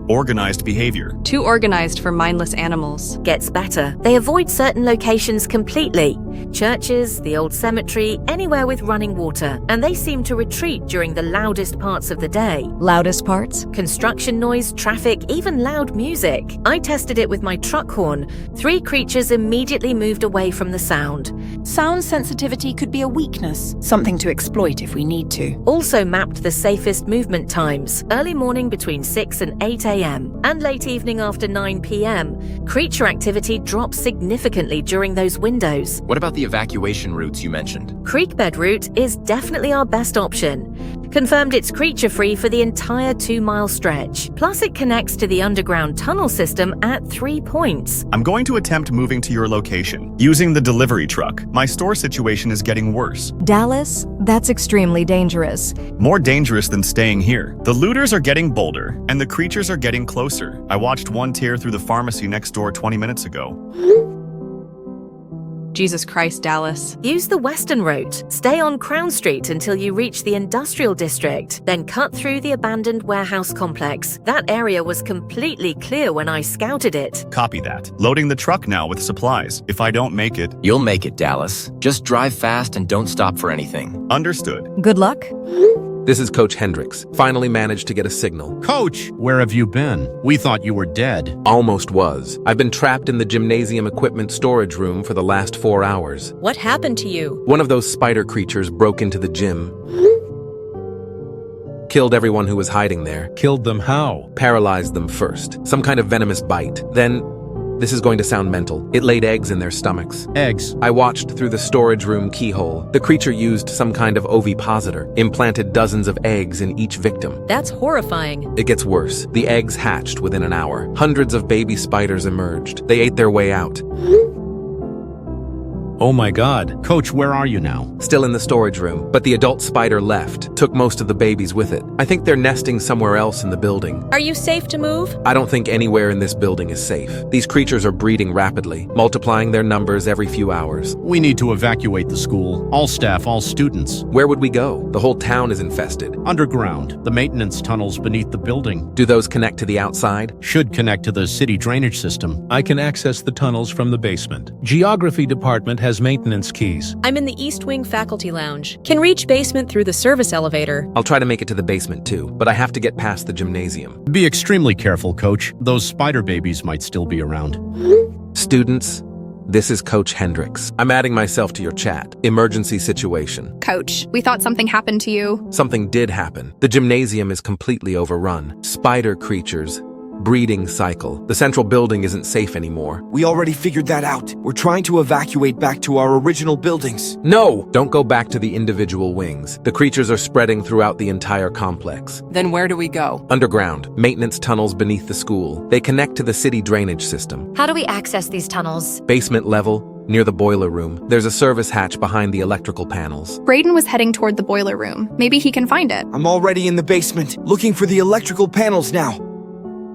organized behavior. Too organized for mindless animals. Gets better. They avoid certain locations completely. Churches, the old cemetery, anywhere with running water. And they seem to retreat during the loudest parts of the day. Loudest parts? Construction noise, traffic, even loud music. I tested it with my truck horn. 3 creatures immediately moved away from the sound. Sound sensitivity could be a weakness, something to exploit if we need to. Also mapped the safest movement times. Early morning between 6 and 8 a.m. and late evening after 9 p.m. Creature activity drops significantly during those windows. What about the evacuation routes you mentioned? Creekbed route is definitely our best option. Confirmed it's creature-free for the entire 2-mile stretch. Plus it connects to the underground tunnel system at 3 points. I'm going to attempt moving to your location, using the delivery truck. My store situation is getting worse. Dallas, that's extremely dangerous. More dangerous than staying here. The looters are getting bolder, and the creatures are getting closer. I watched one tear through the pharmacy next door 20 minutes ago. Jesus Christ, Dallas. Use the western route. Stay on Crown Street until you reach the industrial district, then cut through the abandoned warehouse complex. That area was completely clear when I scouted it. Copy that. Loading the truck now with supplies. If I don't make it... You'll make it, Dallas. Just drive fast and don't stop for anything. Understood. Good luck. This is Coach Hendricks. Finally managed to get a signal. Coach, where have you been? We thought you were dead. Almost was. I've been trapped in the gymnasium equipment storage room for the last 4 hours. What happened to you? One of those spider creatures broke into the gym. Killed everyone who was hiding there. Killed them how? Paralyzed them first. Some kind of venomous bite. Then... This is going to sound mental. It laid eggs in their stomachs. Eggs? I watched through the storage room keyhole. The creature used some kind of ovipositor, implanted dozens of eggs in each victim. That's horrifying. It gets worse. The eggs hatched within an hour. Hundreds of baby spiders emerged. They ate their way out. Oh my God. Coach, where are you now? Still in the storage room, but the adult spider left, took most of the babies with it. I think they're nesting somewhere else in the building. Are you safe to move? I don't think anywhere in this building is safe. These creatures are breeding rapidly, multiplying their numbers every few hours. We need to evacuate the school. All staff, all students. Where would we go? The whole town is infested. Underground. The maintenance tunnels beneath the building. Do those connect to the outside? Should connect to the city drainage system. I can access the tunnels from the basement. Geography department has maintenance keys. I'm in the East Wing faculty lounge. Can reach basement through the service elevator. I'll try to make it to the basement too, but I have to get past the gymnasium. Be extremely careful, Coach. Those spider babies might still be around. Students, this is Coach Hendricks. I'm adding myself to your chat. Emergency situation. Coach, we thought something happened to you. Something did happen. The gymnasium is completely overrun. Spider creatures. Breeding cycle. The central building isn't safe anymore. We already figured that out. We're trying to evacuate back to our original buildings. No! Don't go back to the individual wings. The creatures are spreading throughout the entire complex. Then where do we go? Underground. Maintenance tunnels beneath the school. They connect to the city drainage system. How do we access these tunnels? Basement level. Near the boiler room. There's a service hatch behind the electrical panels. Braden was heading toward the boiler room. Maybe he can find it. I'm already in the basement, looking for the electrical panels now.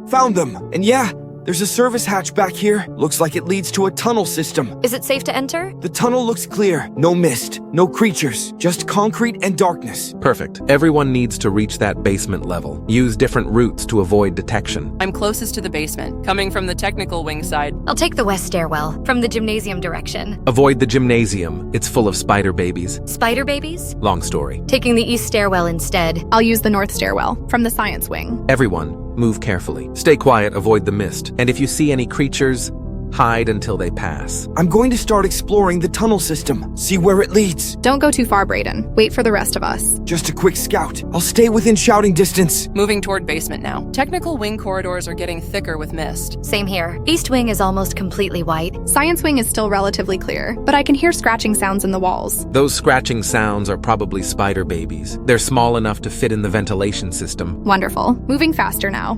Found them. And yeah, there's a service hatch back here. Looks like it leads to a tunnel system. Is it safe to enter? The tunnel looks clear. No mist, no creatures, just concrete and darkness. Perfect. Everyone needs to reach that basement level. Use different routes to avoid detection. I'm closest to the basement, coming from the technical wing side. I'll take the west stairwell, from the gymnasium direction. Avoid the gymnasium. It's full of spider babies. Spider babies? Long story. Taking the east stairwell instead. I'll use the north stairwell, from the science wing. Everyone, move carefully. Stay quiet, avoid the mist. And if you see any creatures, hide until they pass. I'm going to start exploring the tunnel system, see where it leads. Don't go too far, Braden. Wait for the rest of us. Just a quick scout. I'll stay within shouting distance. Moving toward basement now. Technical wing corridors are getting thicker with mist. Same here. East wing is almost completely white. Science wing is still relatively clear, but I can hear scratching sounds in the walls. Those scratching sounds are probably spider babies. They're small enough to fit in the ventilation system. Wonderful. Moving faster now.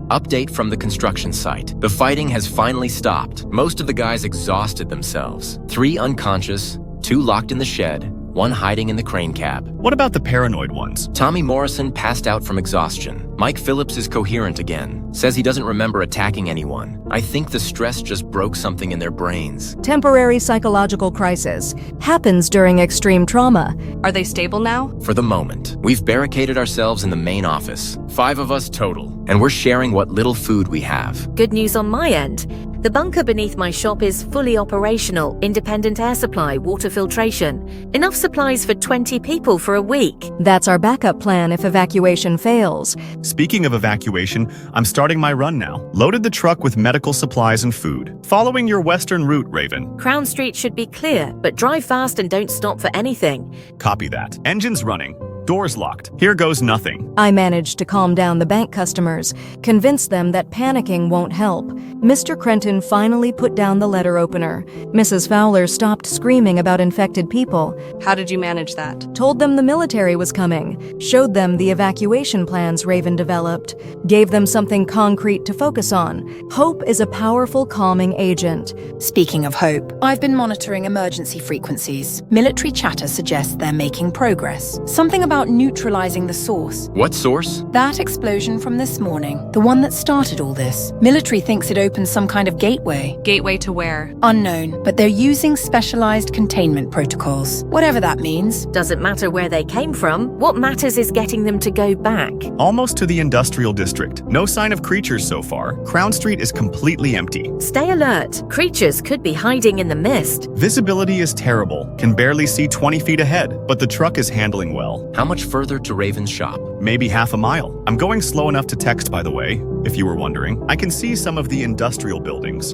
Update from the construction site. The fighting has finally stopped. Most of the guys exhausted themselves. 3 unconscious, 2 locked in the shed, 1 hiding in the crane cab. What about the paranoid ones? Tommy Morrison passed out from exhaustion. Mike Phillips is coherent again. Says he doesn't remember attacking anyone. I think the stress just broke something in their brains. Temporary psychological crisis. Happens during extreme trauma. Are they stable now? For the moment. We've barricaded ourselves in the main office. 5 of us total. And we're sharing what little food we have. Good news on my end. The bunker beneath my shop is fully operational, independent air supply, water filtration. Enough supplies for 20 people for a week. That's our backup plan if evacuation fails. Speaking of evacuation, I'm starting my run now. Loaded the truck with medical supplies and food. Following your western route, Raven. Crown Street should be clear, but drive fast and don't stop for anything. Copy that. Engine's running. Doors locked. Here goes nothing. I managed to calm down the bank customers, convince them that panicking won't help. Mr. Crenton finally put down the letter opener. Mrs. Fowler stopped screaming about infected people. How did you manage that? Told them the military was coming, showed them the evacuation plans Raven developed, gave them something concrete to focus on. Hope is a powerful calming agent. Speaking of hope, I've been monitoring emergency frequencies. Military chatter suggests they're making progress. Something about about neutralizing the source. What source? That explosion from this morning, the one that started all this. Military thinks it opens some kind of gateway. Gateway to where? Unknown, but they're using specialized containment protocols. Whatever that means. Doesn't matter where they came from. What matters is getting them to go back. Almost to the industrial district. No sign of creatures so far. Crown Street is completely empty. Stay alert. Creatures could be hiding in the mist. Visibility is terrible. Can barely see 20 feet ahead, but the truck is handling well. How much further to Raven's shop? Maybe half a mile. I'm going slow enough to text, by the way, if you were wondering. I can see some of the industrial buildings.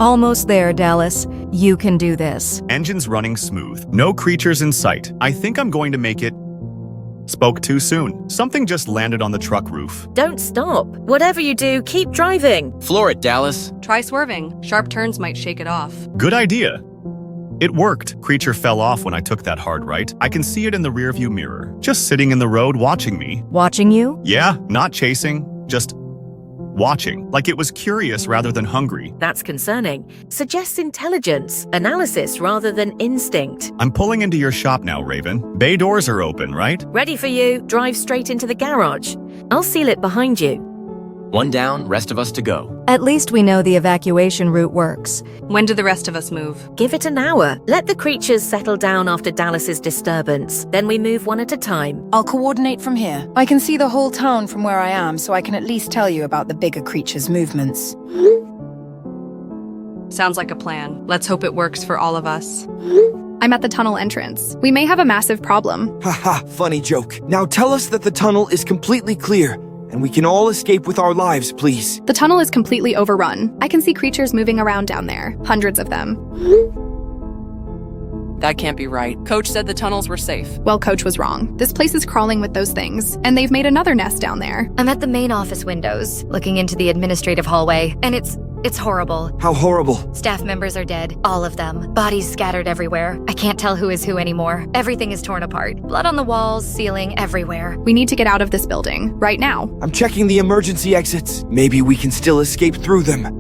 Almost there, Dallas. You can do this. Engine's running smooth. No creatures in sight. I think I'm going to make it. Spoke too soon. Something just landed on the truck roof. Don't stop. Whatever you do, keep driving. Floor it, Dallas. Try swerving. Sharp turns might shake it off. Good idea. It worked. Creature fell off when I took that hard right. I can see it in the rearview mirror. Just sitting in the road watching me. Watching you? Yeah, not chasing. Just watching. Like it was curious rather than hungry. That's concerning. Suggests intelligence, analysis rather than instinct. I'm pulling into your shop now, Raven. Bay doors are open, right? Ready for you. Drive straight into the garage. I'll seal it behind you. One down, rest of us to go. At least we know the evacuation route works. When do the rest of us move? Give it an hour. Let the creatures settle down after Dallas's disturbance. Then we move one at a time. I'll coordinate from here. I can see the whole town from where I am, so I can at least tell you about the bigger creatures' movements. Sounds like a plan. Let's hope it works for all of us. I'm at the tunnel entrance. We may have a massive problem. Haha, funny joke. Now tell us that the tunnel is completely clear, and we can all escape with our lives, please. The tunnel is completely overrun. I can see creatures moving around down there. Hundreds of them. That can't be right. Coach said the tunnels were safe. Well, Coach was wrong. This place is crawling with those things, and they've made another nest down there. I'm at the main office windows, looking into the administrative hallway, and it's horrible. How horrible? Staff members are dead, all of them. Bodies scattered everywhere. I can't tell who is who anymore. Everything is torn apart. Blood on the walls, ceiling, everywhere. We need to get out of this building, right now. I'm checking the emergency exits. Maybe we can still escape through them.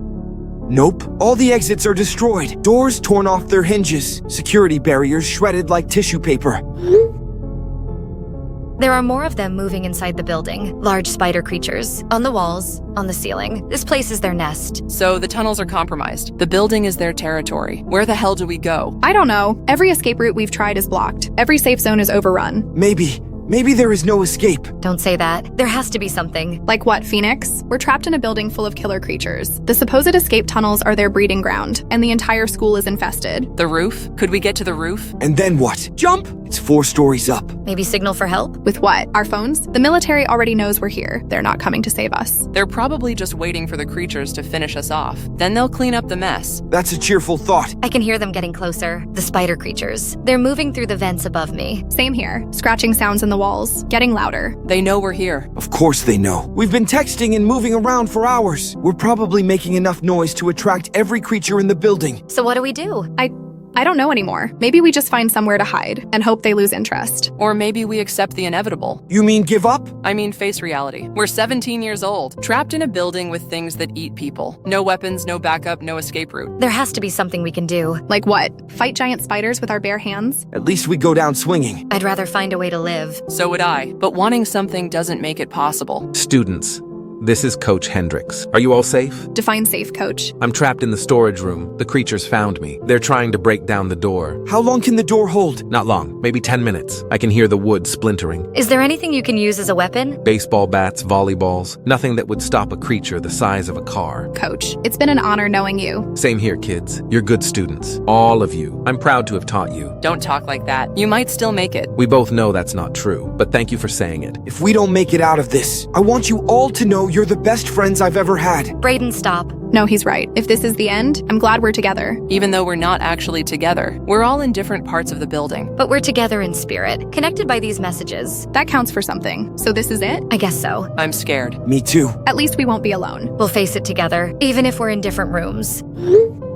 Nope. All the exits are destroyed. Doors torn off their hinges. Security barriers shredded like tissue paper. There are more of them moving inside the building. Large spider creatures. On the walls, on the ceiling. This place is their nest. So the tunnels are compromised. The building is their territory. Where the hell do we go? I don't know. Every escape route we've tried is blocked. Every safe zone is overrun. Maybe there is no escape. Don't say that. There has to be something. Like what, Phoenix? We're trapped in a building full of killer creatures. The supposed escape tunnels are their breeding ground, and the entire school is infested. The roof? Could we get to the roof? And then what? Jump! It's 4 stories up. Maybe signal for help? With what? Our phones? The military already knows we're here. They're not coming to save us. They're probably just waiting for the creatures to finish us off. Then they'll clean up the mess. That's a cheerful thought. I can hear them getting closer. The spider creatures. They're moving through the vents above me. Same here. Scratching sounds in the walls. Getting louder. They know we're here. Of course they know. We've been texting and moving around for hours. We're probably making enough noise to attract every creature in the building. So what do we do? I don't know anymore. Maybe we just find somewhere to hide and hope they lose interest. Or maybe we accept the inevitable. You mean give up? I mean face reality. We're 17 years old, trapped in a building with things that eat people. No weapons, no backup, no escape route. There has to be something we can do. Like what? Fight giant spiders with our bare hands? At least we go down swinging. I'd rather find a way to live. So would I, but wanting something doesn't make it possible. Students, this is Coach Hendricks. Are you all safe? Define safe, Coach. I'm trapped in the storage room. The creatures found me. They're trying to break down the door. How long can the door hold? Not long, maybe 10 minutes. I can hear the wood splintering. Is there anything you can use as a weapon? Baseball bats, volleyballs, nothing that would stop a creature the size of a car. Coach, it's been an honor knowing you. Same here, kids. You're good students. All of you. I'm proud to have taught you. Don't talk like that. You might still make it. We both know that's not true, but thank you for saying it. If we don't make it out of this, I want you all to know you're the best friends I've ever had. Braden, stop. No, he's right. If this is the end, I'm glad we're together. Even though we're not actually together, we're all in different parts of the building. But we're together in spirit, connected by these messages. That counts for something. So this is it? I guess so. I'm scared. Me too. At least we won't be alone. We'll face it together, even if we're in different rooms.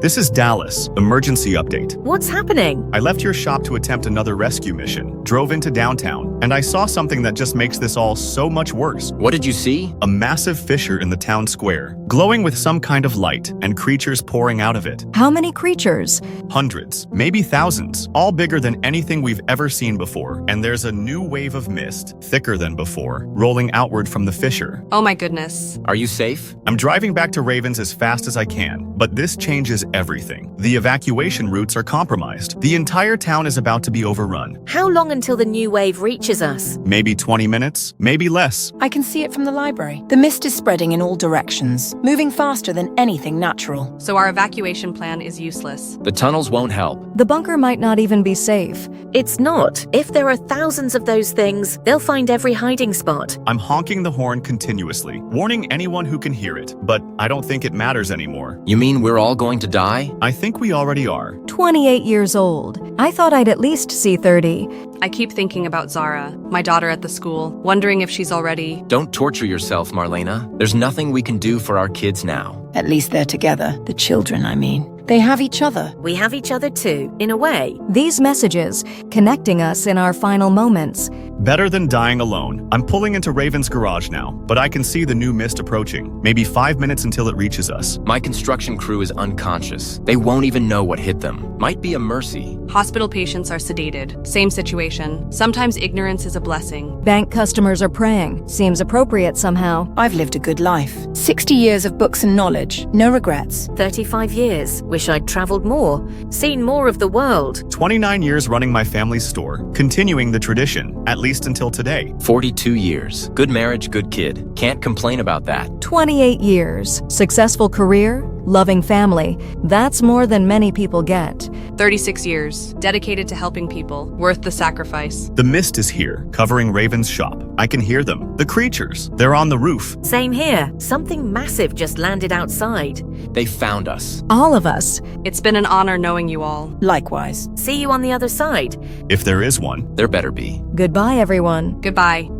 This is Dallas. Emergency update. What's happening? I left your shop to attempt another rescue mission, drove into downtown, and I saw something that just makes this all so much worse. What did you see? A massive fissure in the town square, glowing with some kind of kind of light, and creatures pouring out of it. How many creatures? Hundreds, maybe thousands, all bigger than anything we've ever seen before. And there's a new wave of mist, thicker than before, rolling outward from the fissure. Oh my goodness. Are you safe? I'm driving back to Ravens as fast as I can, but this changes everything. The evacuation routes are compromised. The entire town is about to be overrun. How long until the new wave reaches us? Maybe 20 minutes, maybe less. I can see it from the library. The mist is spreading in all directions, moving faster than anything natural. So our evacuation plan is useless. The tunnels won't help. The bunker might not even be safe. It's not. If there are thousands of those things, they'll find every hiding spot. I'm honking the horn continuously, warning anyone who can hear it, but I don't think it matters anymore. You mean we're all going to die? I think we already are. 28 years old. I thought I'd at least see 30. I keep thinking about Zara, my daughter at the school, wondering if she's already... Don't torture yourself, Marlena. There's nothing we can do for our kids now. At least they're together. The children, I mean. They have each other. We have each other too, in a way. These messages, connecting us in our final moments. Better than dying alone. I'm pulling into Raven's garage now, but I can see the new mist approaching. Maybe 5 minutes until it reaches us. My construction crew is unconscious. They won't even know what hit them. Might be a mercy. Hospital patients are sedated. Same situation. Sometimes ignorance is a blessing. Bank customers are praying. Seems appropriate somehow. I've lived a good life. 60 years of books and knowledge. No regrets. 35 years. Wish I'd traveled more. Seen more of the world. 29 years running my family's store. Continuing the tradition. At least until today. 42 years. Good marriage, good kid. Can't complain about that. 28 years. Successful career. Loving family. That's more than many people get. 36 years. Dedicated to helping people. Worth the sacrifice. The mist is here, covering Raven's shop. I can hear them. The creatures. They're on the roof. Same here. Something massive just landed outside. They found us. All of us. It's been an honor knowing you all. Likewise. See you on the other side. If there is one. There better be. Goodbye, everyone. Goodbye.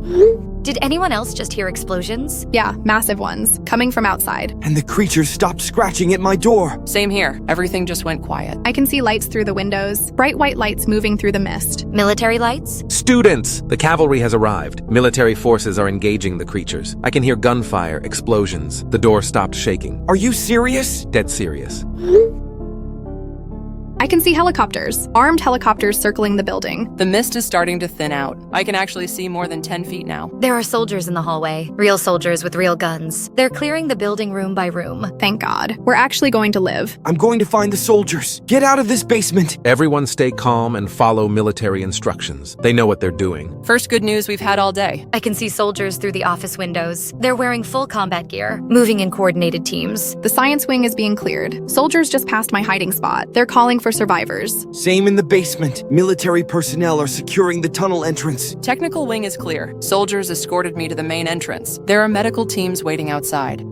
Did anyone else just hear explosions? Yeah, massive ones, coming from outside. And the creatures stopped scratching at my door. Same here. Everything just went quiet. I can see lights through the windows, bright white lights moving through the mist. Military lights? Students! The cavalry has arrived. Military forces are engaging the creatures. I can hear gunfire, explosions. The door stopped shaking. Are you serious? Dead serious. I can see helicopters, armed helicopters circling the building. The mist is starting to thin out. I can actually see more than 10 feet now. There are soldiers in the hallway. Real soldiers with real guns. They're clearing the building room by room. Thank God. We're actually going to live. I'm going to find the soldiers. Get out of this basement. Everyone stay calm and follow military instructions. They know what they're doing. First good news we've had all day. I can see soldiers through the office windows. They're wearing full combat gear, moving in coordinated teams. The science wing is being cleared. Soldiers just passed my hiding spot. They're calling for survivors. Same in the basement. Military personnel are securing the tunnel entrance. Technical wing is clear. Soldiers escorted me to the main entrance. There are medical teams waiting outside.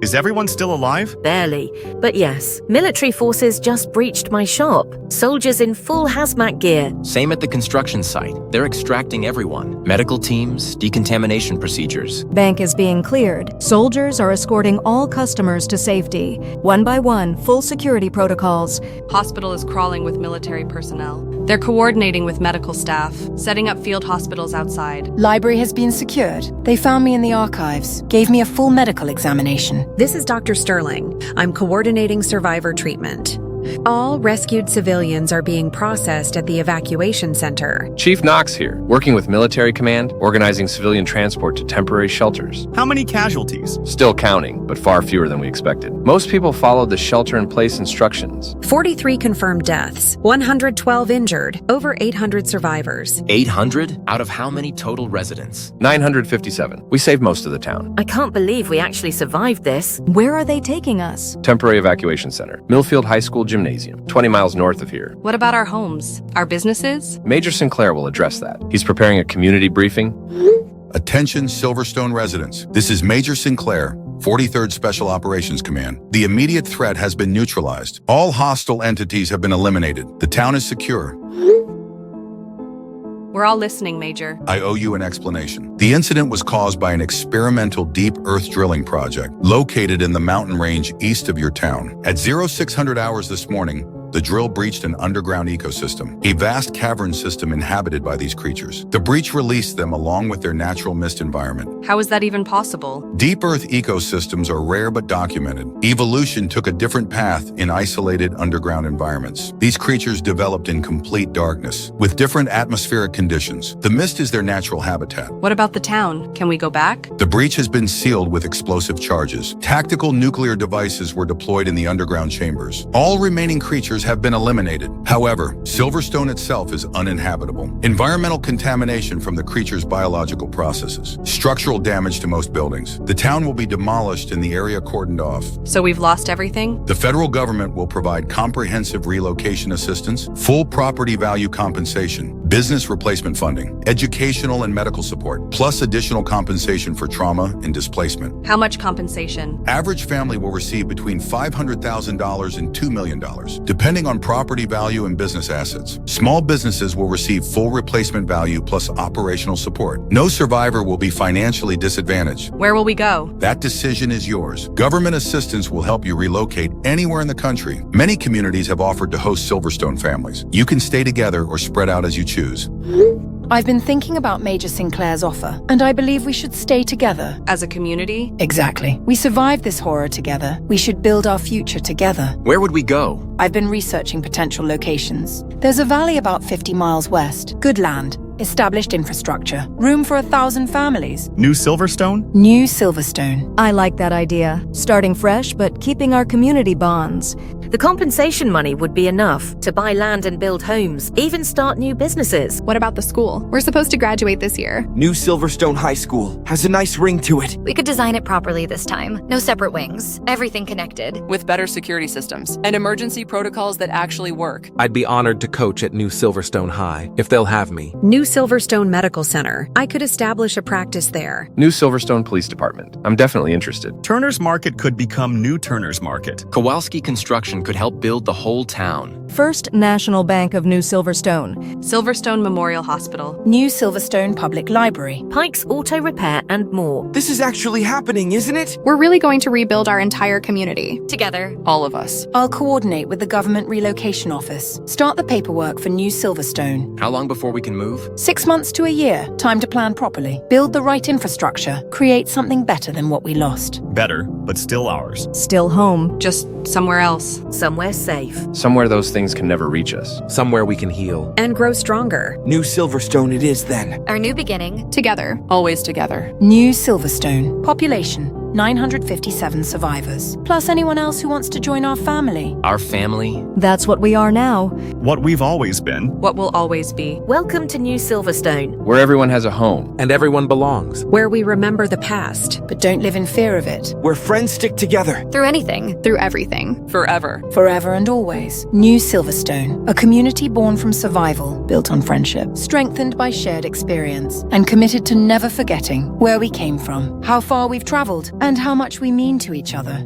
Is everyone still alive? Barely. But yes, military forces just breached my shop. Soldiers in full hazmat gear. Same at the construction site. They're extracting everyone. Medical teams, decontamination procedures. Bank is being cleared. Soldiers are escorting all customers to safety. One by one, full security protocols. Hospital is crawling with military personnel. They're coordinating with medical staff, setting up field hospitals outside. Library has been secured. They found me in the archives, gave me a full medical examination. This is Dr. Sterling. I'm coordinating survivor treatment. All rescued civilians are being processed at the evacuation center. Chief Knox here, working with Military Command, organizing civilian transport to temporary shelters. How many casualties? Still counting, but far fewer than we expected. Most people followed the shelter-in-place instructions. 43 confirmed deaths, 112 injured, over 800 survivors. 800? Out of how many total residents? 957. We saved most of the town. I can't believe we actually survived this. Where are they taking us? Temporary evacuation center. Millfield High School Gymnasium, 20 miles north of here. What about our homes? Our businesses? Major Sinclair will address that. He's preparing a community briefing. Attention Silverstone residents. This is Major Sinclair, 43rd Special Operations Command. The immediate threat has been neutralized. All hostile entities have been eliminated. The town is secure. We're all listening, Major. I owe you an explanation. The incident was caused by an experimental deep earth drilling project located in the mountain range east of your town. At 0600 hours this morning, The drill breached an underground ecosystem, a vast cavern system inhabited by these creatures. The breach released them along with their natural mist environment. How is that even possible? Deep Earth ecosystems are rare but documented. Evolution took a different path in isolated underground environments. These creatures developed in complete darkness, with different atmospheric conditions. The mist is their natural habitat. What about the town? Can we go back? The breach has been sealed with explosive charges. Tactical nuclear devices were deployed in the underground chambers. All remaining creatures have been eliminated. However, Silverstone itself is uninhabitable. Environmental contamination from the creature's biological processes. Structural damage to most buildings. The town will be demolished and the area cordoned off. So we've lost everything? The federal government will provide comprehensive relocation assistance, full property value compensation, business replacement funding, educational and medical support, plus additional compensation for trauma and displacement. How much compensation? Average family will receive between $500,000 and $2 million, depending on property value and business assets. Small businesses will receive full replacement value plus operational support. No survivor will be financially disadvantaged. Where will we go? That decision is yours. Government assistance will help you relocate anywhere in the country. Many communities have offered to host Silverstone families. You can stay together or spread out as you choose. I've been thinking about Major Sinclair's offer, and I believe we should stay together. As a community? Exactly. We survived this horror together. We should build our future together. Where would we go? I've been researching potential locations. There's a valley about 50 miles west. Good land. Established infrastructure. Room for 1,000 families. New Silverstone? New Silverstone. I like that idea. Starting fresh, but keeping our community bonds. The compensation money would be enough to buy land and build homes, even start new businesses. What about the school? We're supposed to graduate this year. New Silverstone High School has a nice ring to it. We could design it properly this time. No separate wings. Everything connected. With better security systems and emergency protocols that actually work. I'd be honored to coach at New Silverstone High, if they'll have me. New Silverstone Medical Center. I could establish a practice there. New Silverstone Police Department. I'm definitely interested. Turner's Market could become New Turner's Market. Kowalski Construction could help build the whole town. First National Bank of New Silverstone. Silverstone Memorial Hospital. New Silverstone Public Library. Pike's Auto Repair and more. This is actually happening, isn't it? We're really going to rebuild our entire community. Together. All of us. I'll coordinate with the Government Relocation Office. Start the paperwork for New Silverstone. How long before we can move? 6 months to a year. Time to plan properly. Build the right infrastructure. Create something better than what we lost. Better, but still ours. Still home. Just somewhere else. Somewhere safe. Somewhere those things can never reach us. Somewhere we can heal. And grow stronger. New Silverstone it is then. Our new beginning. Together. Always together. New Silverstone. Population 957 survivors. Plus anyone else who wants to join our family. Our family? That's what we are now. What we've always been. What will always be. Welcome to New Silverstone. Where everyone has a home. And everyone belongs. Where we remember the past. But don't live in fear of it. Where friends stick together. Through anything. Through everything. Forever. Forever and always. New Silverstone. A community born from survival, built on friendship, strengthened by shared experience, and committed to never forgetting where we came from, how far we've traveled, and how much we mean to each other.